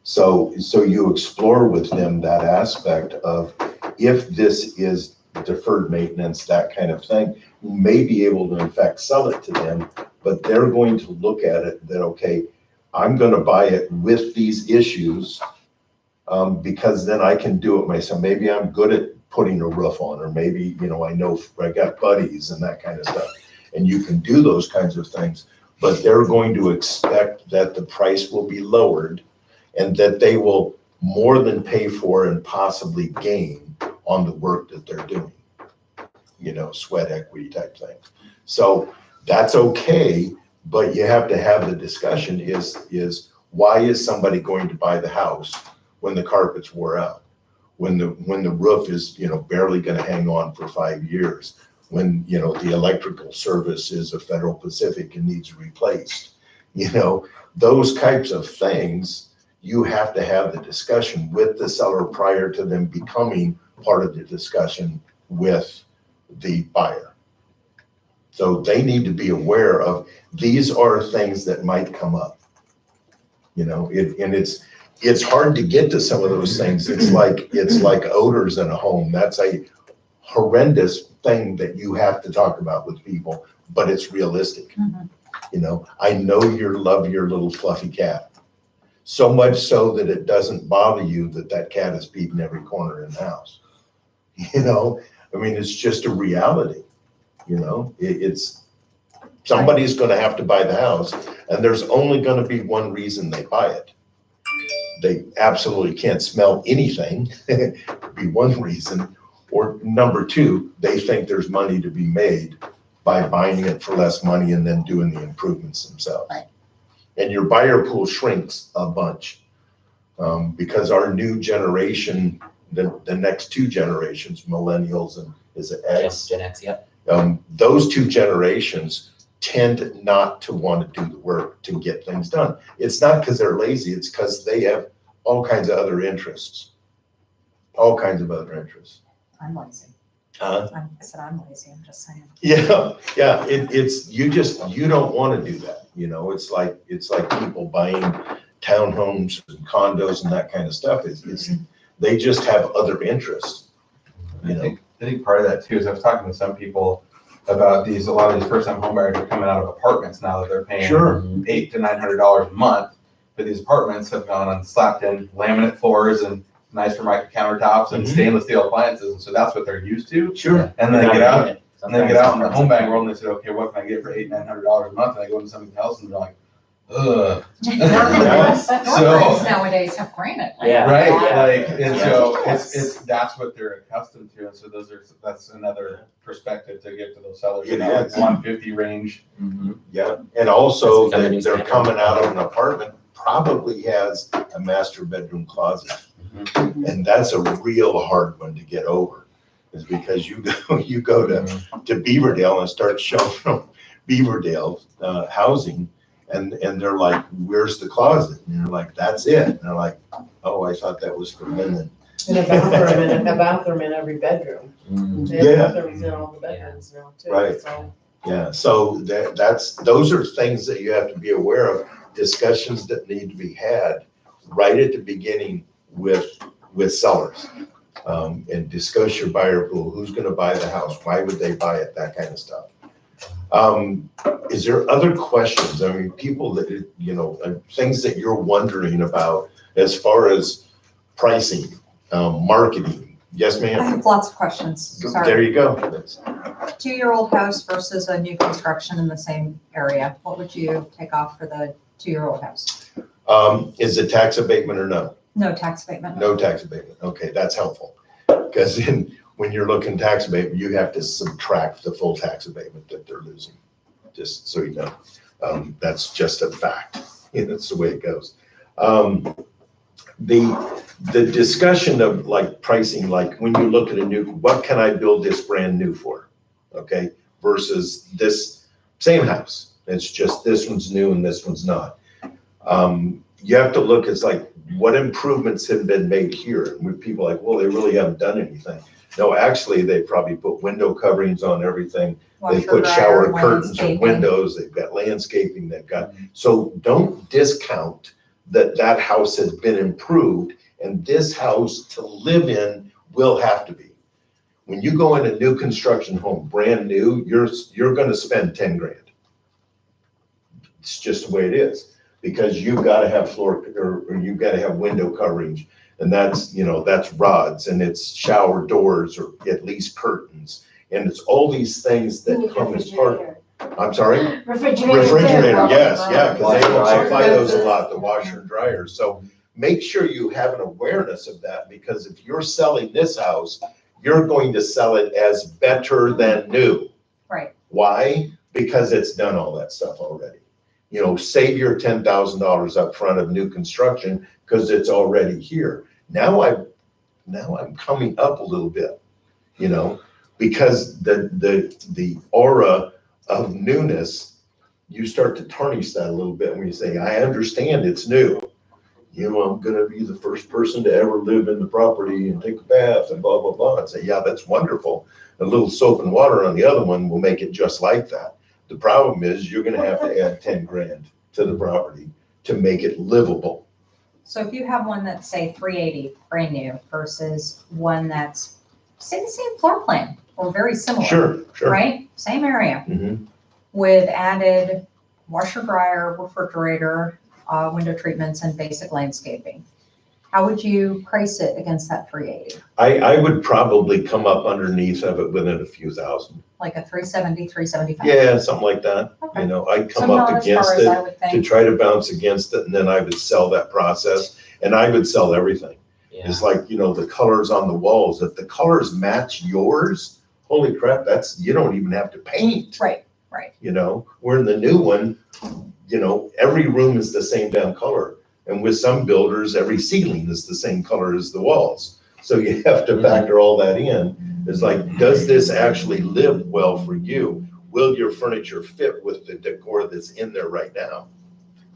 So you explore with them that aspect of if this is deferred maintenance, that kind of thing, you may be able to in fact sell it to them, but they're going to look at it that, okay, I'm going to buy it with these issues because then I can do it myself. Maybe I'm good at putting a roof on, or maybe, I know I got buddies and that kind of stuff. And you can do those kinds of things, but they're going to expect that the price will be lowered and that they will more than pay for and possibly gain on the work that they're doing, sweat equity type thing. So that's okay, but you have to have the discussion is why is somebody going to buy the house when the carpet's wore out, when the roof is, barely going to hang on for 5 years, when, the electrical service is a Federal Pacific and needs replaced, those types of things. You have to have the discussion with the seller prior to them becoming part of the discussion with the buyer. So they need to be aware of these are things that might come up. It's hard to get to some of those things. It's like odors in a home. That's a horrendous thing that you have to talk about with people, but it's realistic. You know, I know you love your little fluffy cat. So much so that it doesn't bother you that that cat is peeping every corner in the house. You know, I mean, it's just a reality, you know, it's, somebody's gonna have to buy the house, and there's only gonna be one reason they buy it. They absolutely can't smell anything, be one reason. Or number two, they think there's money to be made by buying it for less money and then doing the improvements themselves. Right. And your buyer pool shrinks a bunch, because our new generation, the next two generations, millennials and is it X? Gen X, yep. Those two generations tend not to want to do the work to get things done. It's not because they're lazy, it's because they have all kinds of other interests. All kinds of other interests. I'm lazy. Uh, I said I'm lazy, I'm just saying. Yeah, yeah, you don't want to do that, you know, it's like people buying townhomes and condos and that kind of stuff, they just have other interests, you know? I think part of that too is I was talking to some people about a lot of these first time home buyers are coming out of apartments now that they're paying Sure. $800 to $900 a month. But these apartments have gone and slapped in laminate floors and nice Formica countertops and Mhm. stainless steel appliances. And so that's what they're used to. Sure. And then they get out, and then they get out in the home buying world. world and they said, okay, what can I get for $800-900 a month? And I go into somebody's house and they're like, ugh. But So- Northridge nowadays have granite. Yeah. Right, Yeah. like, and so Ridiculous. it's, that's what they're accustomed to, and so that's another perspective to give to those sellers, It you know, like is. 150 range. Mhm. Yeah, and also That's becoming they're standard. coming out of an apartment, probably has a master bedroom closet. And that's a real hard one to get over, is because you go to Beaverdale and start showing them Beaverdale housing, and they're like, where's the closet? And you're like, that's it. And they're like, oh, I thought that was for linen. And a bathroom in every bedroom. Mhm. They have Yeah. bathrooms in all the bedrooms now too. Right. So Yeah, so those are things that you have to be aware of, discussions that need to be had right at the beginning with sellers. And discuss your buyer pool, who's gonna buy the house, why would they buy it, that kind of stuff. Is there other questions? I mean, people that, you know, things that you're wondering about as far as pricing, marketing? Yes, I ma'am? have lots of questions, There sorry. you go. 2-year-old house versus a new construction in the same area. What would you take off for the 2-year-old house? Is it tax abatement or no? No tax abatement. No tax abatement. Okay, that's helpful. Because then when you're looking tax abatement, you have to subtract the full tax abatement that they're losing. Just so you know, that's just a fact. That's the way it goes. The discussion of like pricing, like when you look at a new, what can I build this brand new for? Okay, versus this same house. It's just this one's new and this one's not. You have to look, it's like, what improvements have been made here? And with people like, well, they really haven't done anything. No, actually, they probably put window coverings on everything. They Washer, put dryer, shower curtains or landscaping. windows, they've got landscaping, they've got, so don't discount that house has been improved, and this house to live in will have to be. When you go in a new construction home, brand new, you're gonna spend 10 grand. It's just the way it is, because you've gotta have floor, or you've gotta have window coverage, and that's, you know, that's rods, and it's shower doors, or at least curtains, and it's all these things that come as part. I'm sorry? Refrigerator, yes, yeah, because they don't supply those a lot, the washer and dryer. So make sure you have an awareness of that, because if you're selling this house, you're going to sell it as better than new. Right. Why? Because it's done all that stuff already. You know, save your $10,000 up front of new construction because it's already here. Now I'm coming up a little bit, you know, because the aura of newness, you start to tarnish that a little bit when you say, I understand it's new. You know, I'm gonna be the first person to ever live in the property and take a bath and blah, blah, blah. And say, yeah, that's wonderful. A little soap and water on the other one will make it just like that. The problem is you're gonna have to add 10 grand to the property to make it livable. So if you have one that's say 380, brand new, versus one that's, say the same floor plan, or very similar. Sure, sure. Right? Same area, Mhm. with added washer, dryer, refrigerator, window treatments, and basic landscaping. How would you price it against that 380? I would probably come up underneath of it within a few thousand. Like a 370, 375? Yeah, something like that. Okay. You know, I'd So come up not as far against as I it would to think. try to bounce against it, and then I would sell that process, and I would sell everything. Yeah. It's like, you know, the colors on the walls. If the colors match yours, holy crap, you don't even have to paint. Right. You know, where in the new one, you know, every room is the same damn color. And with some builders, every ceiling is the same color as the walls. So you have to factor all that in. It's like, does this actually live well for you? Will your furniture fit with the decor that's in there right now?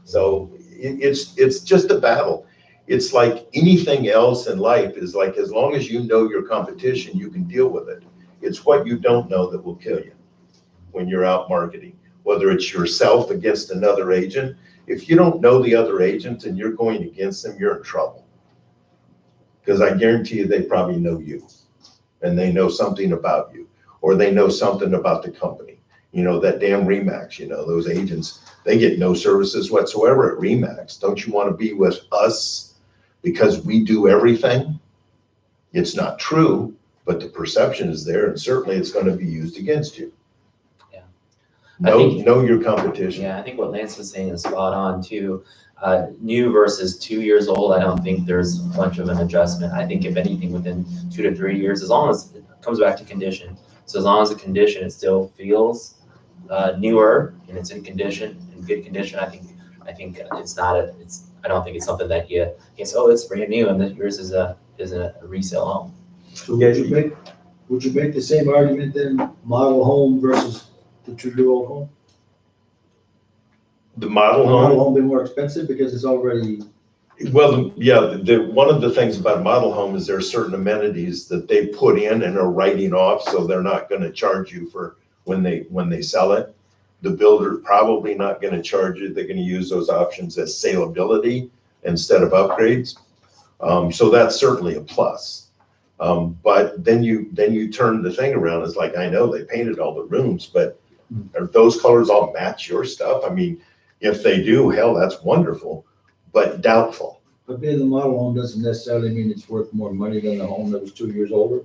So it's just a battle. It's like anything else in life is like, as long as you know your competition, you can deal with it. It's what you don't know that will kill you when you're out marketing, whether it's yourself against another agent. If you don't know the other agent and you're going against them, you're in trouble. Because I guarantee you, they probably know you and they know something about you, or they know something about the company. You know, that damn Remax, you know, those agents, they get no services whatsoever at Remax. Don't you want to be with us because we do everything? It's not true, but the perception is there, and certainly it's going to be used against you. I think- Know your competition. Yeah, I think what Lance was saying is spot on too. New versus 2 years old, I don't think there's much of an adjustment. I think if anything, within 2 to 3 years, as long as it comes back to condition. So as long as the condition, it still feels newer and it's in condition, in good condition, I think it's not I don't think it's something that you say, oh, it's brand new and that yours is a resale home. So would you make the same argument then, model home versus the 2-year-old home? The model Will model home, home be more expensive because it's already, well, yeah, one of the things about a model home is there are certain amenities that they put in and are writing off, so they're not gonna charge you for when they sell it. The builder probably not gonna charge you, they're gonna use those options as saleability instead of upgrades. So that's certainly a plus. But then you turn the thing around, it's like, I know they painted all the rooms, but are those colors all match your stuff? I mean, if they do, hell, that's wonderful, but doubtful. but being the model home doesn't necessarily mean it's worth more money than the home that was 2 years older.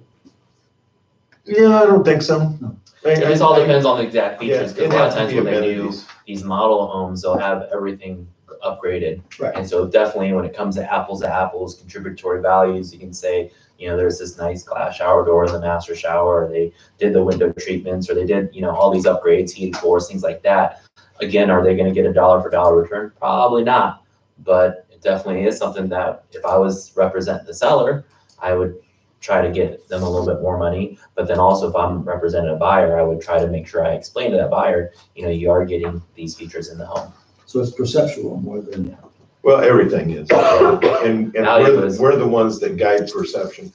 Yeah, I don't think so. No. I- It just all depends on the exact Yeah, features, because it a lot has of to times be when they do amenities. these model homes, they'll have everything upgraded. Right. And so definitely when it comes to apples, contributory values, you can say, you know, there's this nice glass shower door in the master shower, or they did the window treatments, or they did, you know, all these upgrades, heated floors, things like that. Again, are they gonna get a dollar for dollar return? Probably not, but it definitely is something that if I was representing the seller, I would try to get them a little bit more money. But then also if I'm representing a buyer, I would try to make sure I explain to that buyer, you know, you are getting these features in the home. So it's perceptual more than, Well, everything is. And Value we're, is- we're the ones that guide perception,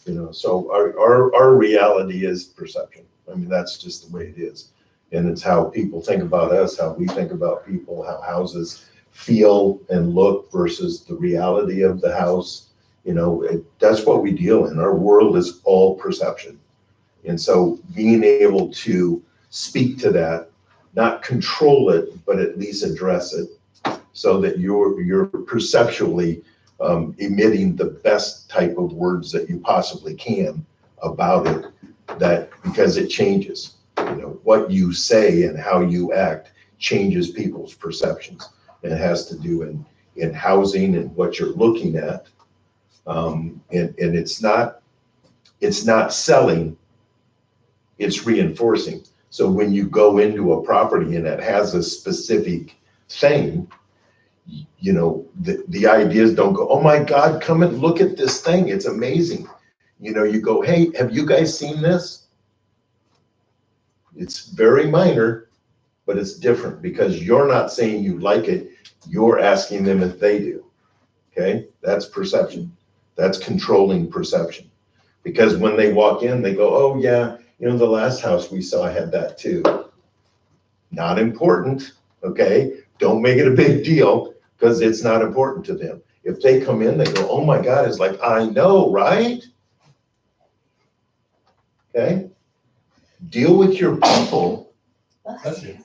you know, so our reality is perception. I mean, that's just the way it is. And it's how people think about us, how we think about people, how houses feel and look versus the reality of the house. You know, that's what we deal in. Our world is all perception. And so being able to speak to that, not control it, but at least address it so that you're perceptually emitting the best type of words that you possibly can about it, that because it changes. You know, what you say and how you act changes people's perceptions. And it has to do in housing and what you're looking at. And it's not selling, it's reinforcing. So when you go into a property and it has a specific thing, you know, the ideas don't go, oh my God, come and look at this thing, it's amazing. You know, you go, hey, have you guys seen this? It's very minor, but it's different because you're not saying you like it, you're asking them if they do. Okay, that's perception. That's controlling perception. Because when they walk in, they go, oh yeah, you know, the last house we saw had that too. Not important, okay? Don't make it a big deal because it's not important to them. If they come in, they go, oh my God, it's like, I know, right? Okay? Deal with your people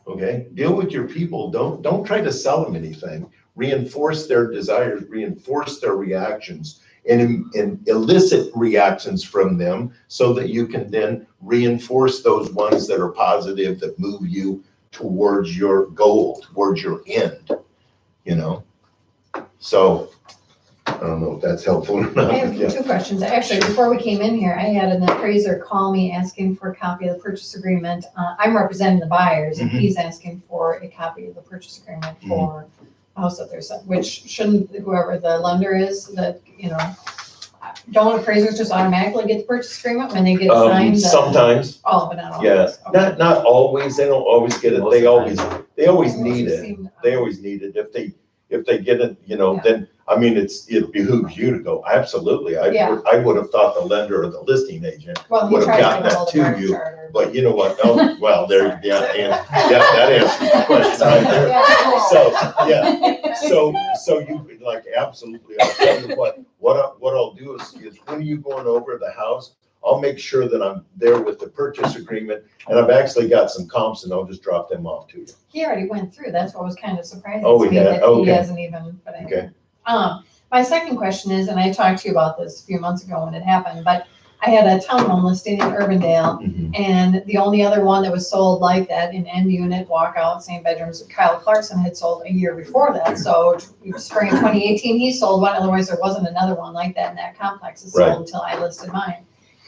Okay? Deal with your people. Don't try to sell them anything. Reinforce their desires, reinforce their reactions, and elicit reactions from them so that you can then reinforce those ones that are positive, that move you towards your goal, towards your end, you know? So, I don't know if that's helpful or not. I have Yeah. two questions. Actually, before we came in here, I had an appraiser call me asking for a copy of the purchase agreement. I'm representing the buyers and he's asking for a copy of the purchase agreement for a house that they're selling, which shouldn't, whoever the lender is, that, don't appraisers just automatically get the purchase agreement when they get signed? Sometimes, Oh, but not always. yes, Okay. not always, they don't always get it, Most they of the time, always, they always Most need it. seem- They always need it. If they get it, Yeah. then, I mean, it behooves you to go, absolutely. Yeah. I would have thought the lender or the listing agent, Well, he would've tried to gotten get that ahold of to our you, charter. but you know what? Oh, well, there, yeah, that answers the question right there. Yeah. So, yeah, so you, like, absolutely, I'll tell you what I'll do is when are you going over the house? I'll make sure that I'm there with the purchase agreement, and I've actually got some comps, and I'll just drop them off to you. He already went through, that's what was kind of surprising Oh, to me, he had? that he Okay. hasn't even, but anyway. Okay. My second question is, and I talked to you about this a few months ago when it happened, but I had a townhome listing in Urbandale, and the only other one that was sold like that, an end unit, walkout, same bedrooms, Kyle Clarkson had sold a year before that, so spring of 2018, he sold one, otherwise there wasn't another one like that in that complex that Right. sold until I listed mine.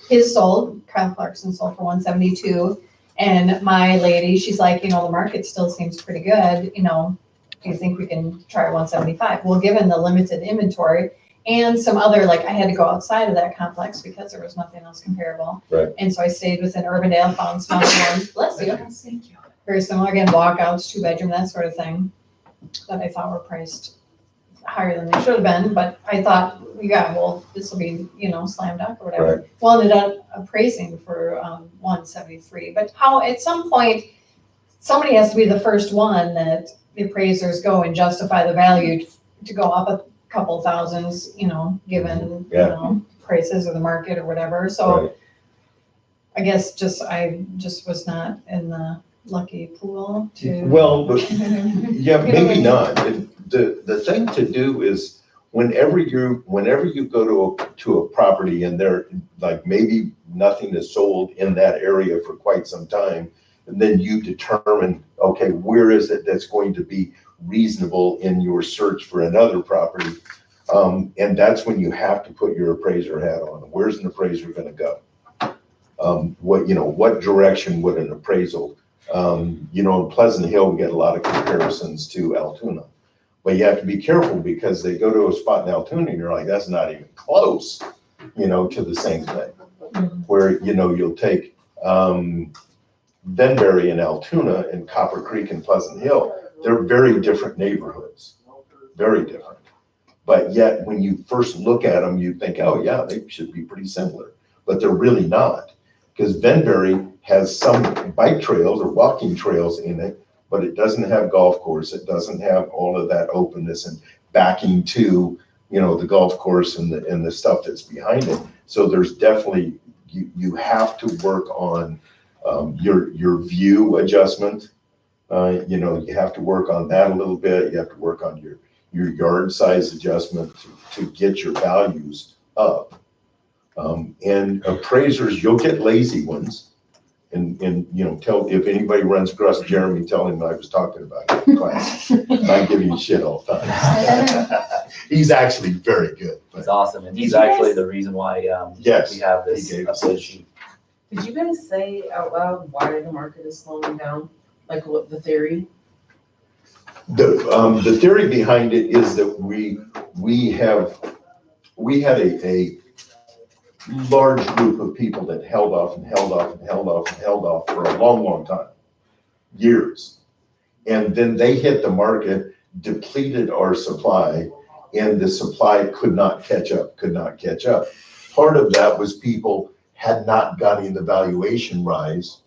His sold, Kyle Clarkson sold for 172, and my lady, she's like, the market still seems pretty good, do you think we can try 175? Well, given the limited inventory and some other, like, I had to go outside of that complex because there was nothing else comparable. Right. And so I stayed within Urbandale, found some other ones, bless you. Very similar, again, walkouts, 2-bedroom, that sort of thing, that I thought were priced higher than they should have been, but I thought, this will be, slam dunk or whatever. Right. Well, ended up appraising for 173, but at some point, somebody has to be the first one that the appraisers go and justify the value to go up a couple thousands, given, prices of the market or whatever, so Right. I guess I just was not in the lucky pool to. Well, but, yeah, maybe not. The thing to do is whenever you go to a property and there, like, maybe nothing is sold in that area for quite some time, and then you determine, okay, where is it that's going to be reasonable in your search for another property? And that's when you have to put your appraiser hat on. Where's an appraiser gonna go? What direction would an appraisal, in Pleasant Hill, we get a lot of comparisons to Altoona. But you have to be careful because they go to a spot in Altoona and you're like, that's not even close, to the same thing. Where, you'll take, Benberry and Altoona and Copper Creek and Pleasant Hill, they're very different neighborhoods, very different. But yet, when you first look at them, you think, oh yeah, they should be pretty similar, but they're really not. Because Benberry has some bike trails or walking trails in it, but it doesn't have golf course. It doesn't have all of that openness and backing to, the golf course and the stuff that's behind it. So there's definitely, you have to work on your view adjustment. You have to work on that a little bit. You have to work on your yard size adjustment to get your values up. And appraisers, you'll get lazy ones. And if anybody runs across Jeremy, tell him I was talking about it in class. I give you shit all the time. He's actually very good. It's awesome, and he's Did you actually guys- the reason why Yes, we have this he gave us update this. sheet. Did you guys say out loud why the market is slowing down? Like what the theory? The theory behind it is that we had a large group of people that held off and held off and held off and held off for a long, long time, years. And then they hit the market, depleted our supply, and the supply could not catch up. Part of that was people had not gotten the valuation rise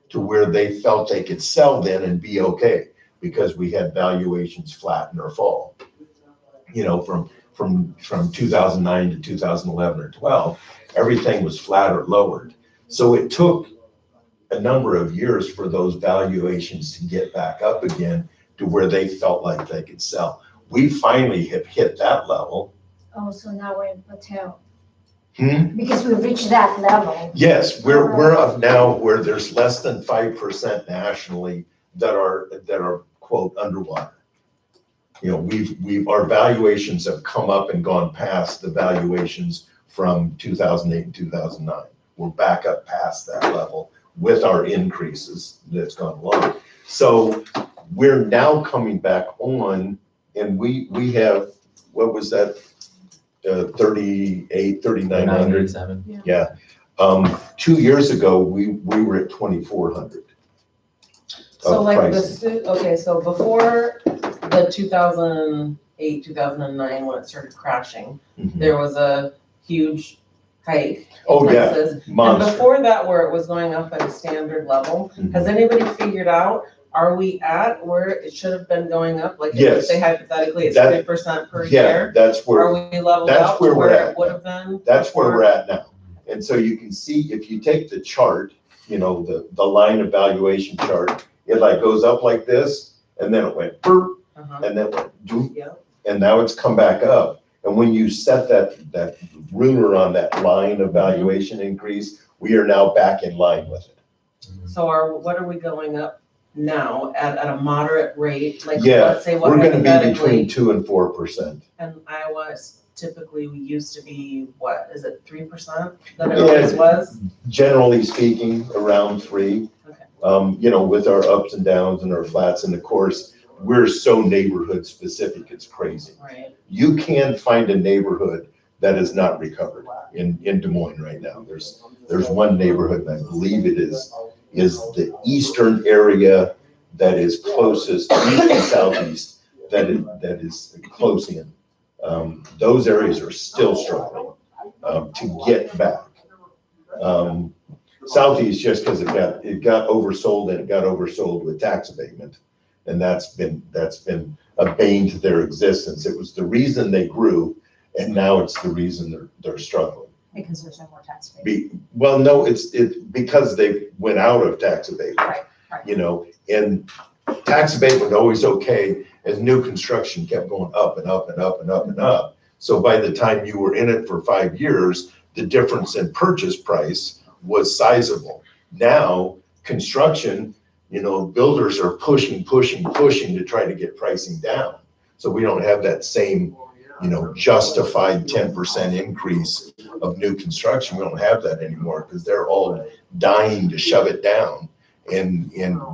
to where they felt they could sell then and be okay, because we had valuations flatten or fall. From 2009 to 2011 or 12, everything was flat or lowered. So it took a number of years for those valuations to get back up again to where they felt like they could sell. We finally have hit that level. Oh, so now we're in plateau, Hmm? because we've reached that level. Yes, we're up now where there's less than 5% nationally that are quote underwater. You know, our valuations have come up and gone past the valuations from 2008 and 2009. We're back up past that level with our increases that's gone along. So we're now coming back on, and we have, what was that? 38, 3,900. 987. Yeah. 2 years ago, we were at 2,400. So of like pricing. okay, so before the 2008, 2009, when it started crashing, Mhm. there was a huge hike in Oh, yeah, prices. And monster. before that, where it was going up at a standard level, Mhm. has anybody figured out, are we at where it should have been going up? Like, if Yes. say hypothetically, it's That- 3% per Yeah, year, that's where, are we leveled that's out where to we're where at it would have been? that's where before? we're at now. And so you can see, if you take the chart, you know, the line evaluation chart, it like goes up like this, and then it went burp, Uh-huh. and then it went doop, Yeah. and now it's come back up. And when you set that ruler on that line evaluation increase, we are now back in line with it. So what are we going up now at a moderate rate? Like, Yeah, let's say what We're gonna be hypothetically, between 2 and 4%. and Iowa typically, we used to be, what, is it 3% that it Yeah. always was? Generally speaking, around 3. Okay. You know, with our ups and downs and our flats, and of course, we're so neighborhood specific, it's crazy. Right. You can't find a neighborhood that is not recovered in Des Moines right now. There's one neighborhood, and I believe it is the eastern area that is closest, east and southeast, that is close in. Those areas are still struggling to get back. Southeast, just because it got oversold, and it got oversold with tax abatement. And that's been a bane to their existence. It was the reason they grew, and now it's the reason they're struggling. Because there's no more tax base. Well, no, it's because they went out of tax abatement. Right, right. You know, and tax abatement always okay as new construction kept going up and up and up and up and up. So by the time you were in it for 5 years, the difference in purchase price was sizable. Now, construction, you know, builders are pushing to try to get pricing down. So we don't have that same, you know, justified 10% increase of new construction. We don't have that anymore because they're all dying to shove it down and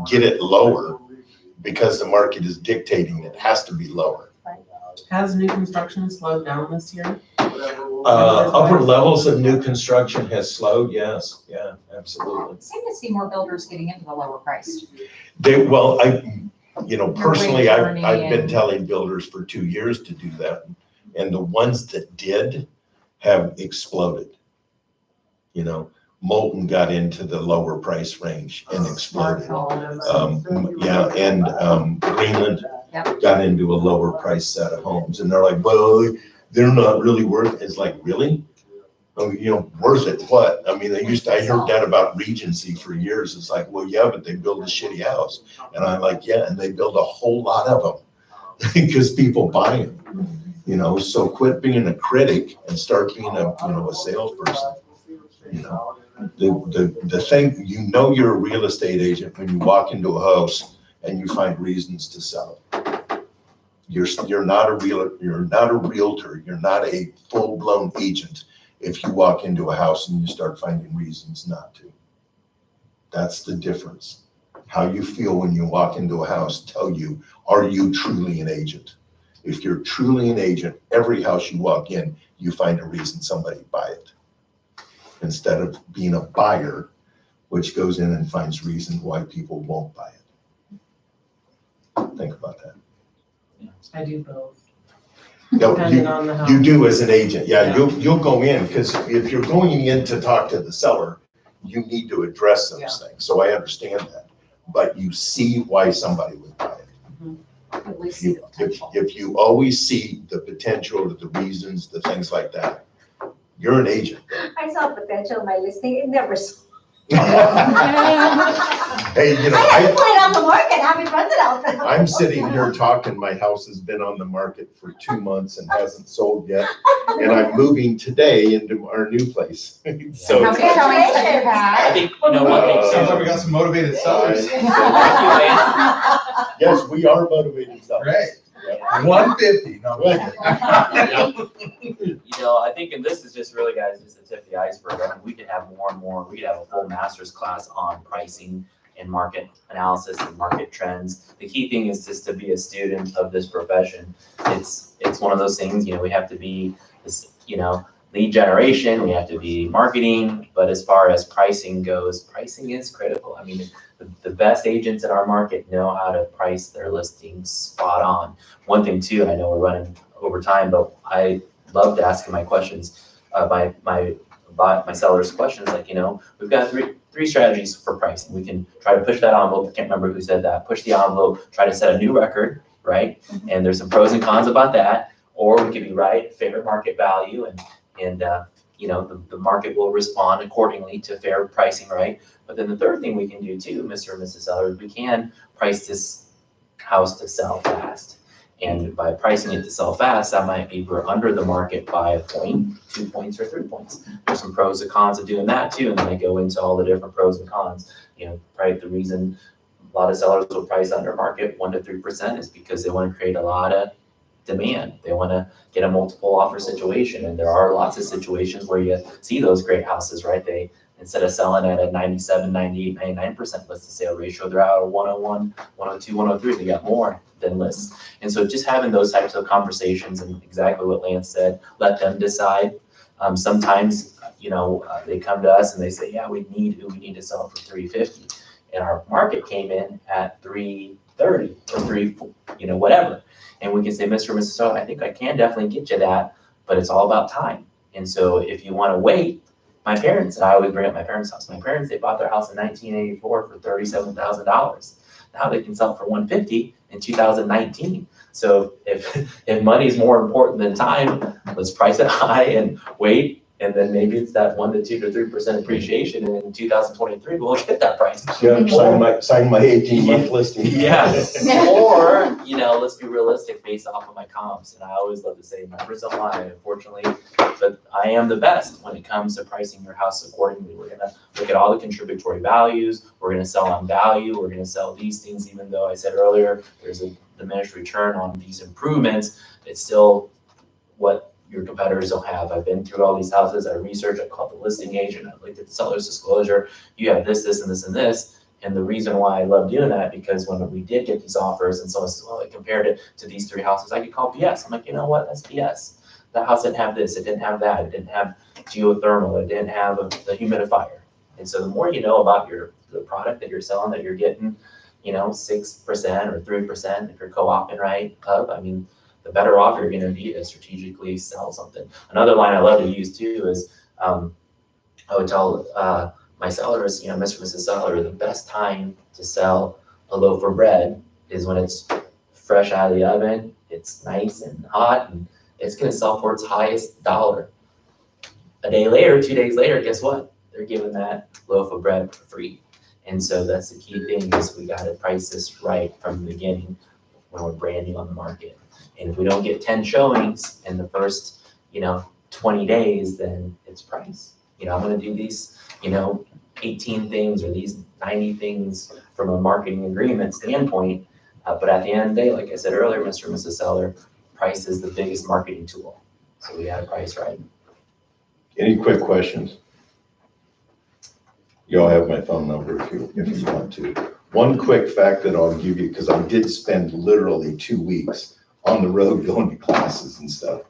get it lower because the market is dictating it has to be lower. Has new construction slowed down this year? Upper levels of new construction has slowed, yes, yeah, absolutely. Seem to see more builders getting into the lower priced. Well, you know, personally, I've Journey been and- telling builders for 2 years to do that. And the ones that did have exploded. You know, Molten got into the lower price range and exploded. Yeah, and Greenland Yep. got into a lower price set of homes, and they're like, well, they're not really worth it. It's like, really? Oh, you know, worth it what? I mean, I heard that about Regency for years. It's like, well, yeah, but they build a shitty house. And I'm like, yeah, and they build a whole lot of them because people buy them. You know, so quit being a critic and start being a salesperson. You know, the thing, you know, you're a real estate agent when you walk into a house and you find reasons to sell it. You're not a realtor, you're not a full-blown agent if you walk into a house and you start finding reasons not to. That's the difference. How you feel when you walk into a house tell you, are you truly an agent? If you're truly an agent, every house you walk in, you find a reason somebody buy it. Instead of being a buyer, which goes in and finds reasons why people won't buy it. Think about that. I do both, No, depending on the house. you do as an agent, yeah, Yeah. you'll go in, because if you're going in to talk to the seller, you need to address those Yeah. things, so I understand that. But you see why somebody would buy it. At least see the potential. If you always see the potential, the reasons, the things like that, you're an agent. I saw potential in my listing, it never sold. Hey, you know, I had to put it on the market, have it rented out. I'm sitting here talking, my house has been on the market for 2 months and hasn't sold yet. And I'm moving today into our new place. So How it's many like, showings have you I had? think, you know, one thing, Sounds like we got some motivated sellers. yes, we are motivated sellers. Right. Yeah. 150. No, you know, I think, and this is just really, guys, just the tip of the iceberg. I mean, we could have more and more. We could have a full master's class on pricing and market analysis and market trends. The key thing is just to be a student of this profession. It's one of those things, you know, we have to be this, you know, lead generation, we have to be marketing, but as far as pricing goes, pricing is critical. I mean, the best agents in our market know how to price their listings spot on. One thing too, I know we're running over time, but I loved asking my questions, my sellers questions, like, you know, we've got three strategies for pricing. We can try to push that envelope. I can't remember who said that. Push the envelope, try to set a new record, right? And there's some pros and cons about that. Or we could be right, fair market value, and you know, the market will respond accordingly to fair pricing, right? But then the third thing we can do too, Mr. and Mrs. Seller, we can price this house to sell fast. And by pricing it to sell fast, that might be we're under the market by a point, 2 points, or 3 points. There's some pros and cons of doing that too, and then I go into all the different pros and cons. You know, right? The reason a lot of sellers will price under market 1 to 3% is because they want to create a lot of demand. They want to get a multiple offer situation, and there are lots of situations where you see those great houses, right? They, instead of selling at a 97, 98, 99% list to sale ratio, they're out at 101, 102, 103. They got more than lists. And so just having those types of conversations, and exactly what Lance said, let them decide. Sometimes, you know, they come to us and they say, yeah, we need to sell for 350. And our market came in at 330 or 3, you know, whatever. And we can say, Mr. and Mrs. Stone, I think I can definitely get you that, but it's all about time. And so if you want to wait, my parents, and I always bring up my parents' house. My parents, they bought their house in 1984 for $37,000. Now they can sell it for $150 in 2019. So if money is more important than time, let's price it high and wait. And then maybe it's that 1 to 2 to 3% appreciation, and in 2023 we'll get that price. Yeah, sign my 18-month listing. Yes. Or, you know, let's be realistic based off of my comps. And I always love to say numbers don't lie, unfortunately, but I am the best when it comes to pricing your house accordingly. We're gonna look at all the contributory values. We're gonna sell on value. We're gonna sell these things, even though I said earlier there's a diminished return on these improvements. It's still what your competitors don't have. I've been through all these houses. I researched, I called the listing agent, I looked at the seller's disclosure. You have this, this, and this, and this. And the reason why I love doing that, because when we did get these offers and someone says, well, I compared it to these 3 houses, I could call BS. I'm like, you know what, that's BS. That house didn't have this, it didn't have that, it didn't have geothermal, it didn't have the humidifier. And so the more you know about the product that you're selling, that you're getting, you know, 6% or 3% if you're co-opting right up, I mean, the better off you're gonna be to strategically sell something. Another line I love to use too is, I would tell my sellers, you know, Mr. and Mrs. Seller, the best time to sell a loaf of bread is when it's fresh out of the oven, it's nice and hot, and it's gonna sell for its highest dollar. A day later, 2 days later, guess what? They're giving that loaf of bread for free. And so that's the key thing, is we gotta price this right from the beginning when we're branding on the market. And if we don't get 10 showings in the first, you know, 20 days, then it's price. You know, I'm gonna do these, you know, 18 things or these 90 things from a marketing agreement standpoint. But at the end of the day, like I said earlier, Mr. and Mrs. Seller, price is the biggest marketing tool. So we gotta price right. Any quick questions? You all have my phone number if you want to. One quick fact that I'll give you, because I did spend literally 2 weeks on the road going to classes and stuff.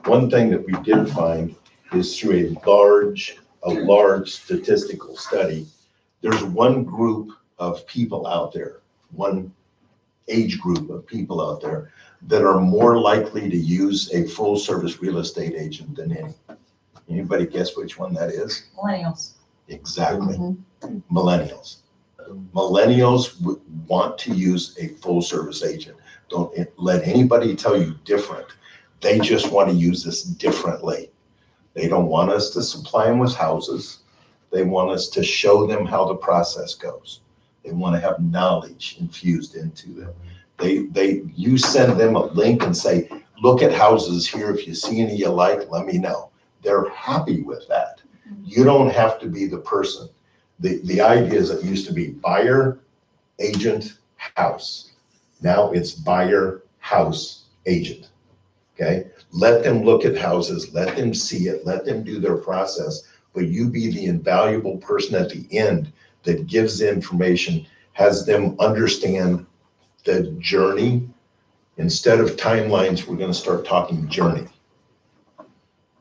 One thing that we did find is through a large statistical study, there's one group of people out there, one age group of people out there that are more likely to use a full service real estate agent than any. Anybody guess which one that is? Millennials. Exactly. Millennials. Millennials want to use a full service agent. Don't let anybody tell you different. They just want to use this differently. They don't want us to supply them with houses. They want us to show them how the process goes. They want to have knowledge infused into them. You send them a link and say, look at houses here. If you see any you like, let me know. They're happy with that. You don't have to be the person. The idea is it used to be buyer, agent, house. Now it's buyer, house, agent. Okay? Let them look at houses, let them see it, let them do their process, but you be the invaluable person at the end that gives the information, has them understand the journey. Instead of timelines, we're gonna start talking journey.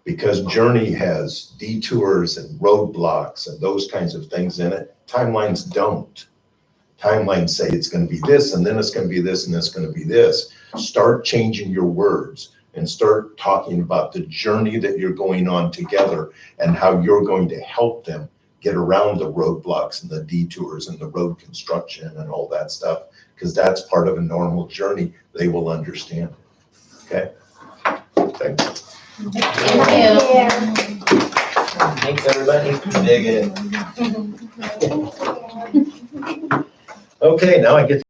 Because journey has detours and roadblocks and those kinds of things in it. Timelines don't. Timelines say it's gonna be this, and then it's gonna be this, and it's gonna be this. Start changing your words and start talking about the journey that you're going on together and how you're going to help them get around the roadblocks and the detours and the road construction and all that stuff, because that's part of a normal journey. They will understand. Okay? Thanks. Thanks, everybody. Dig in. Okay, now I get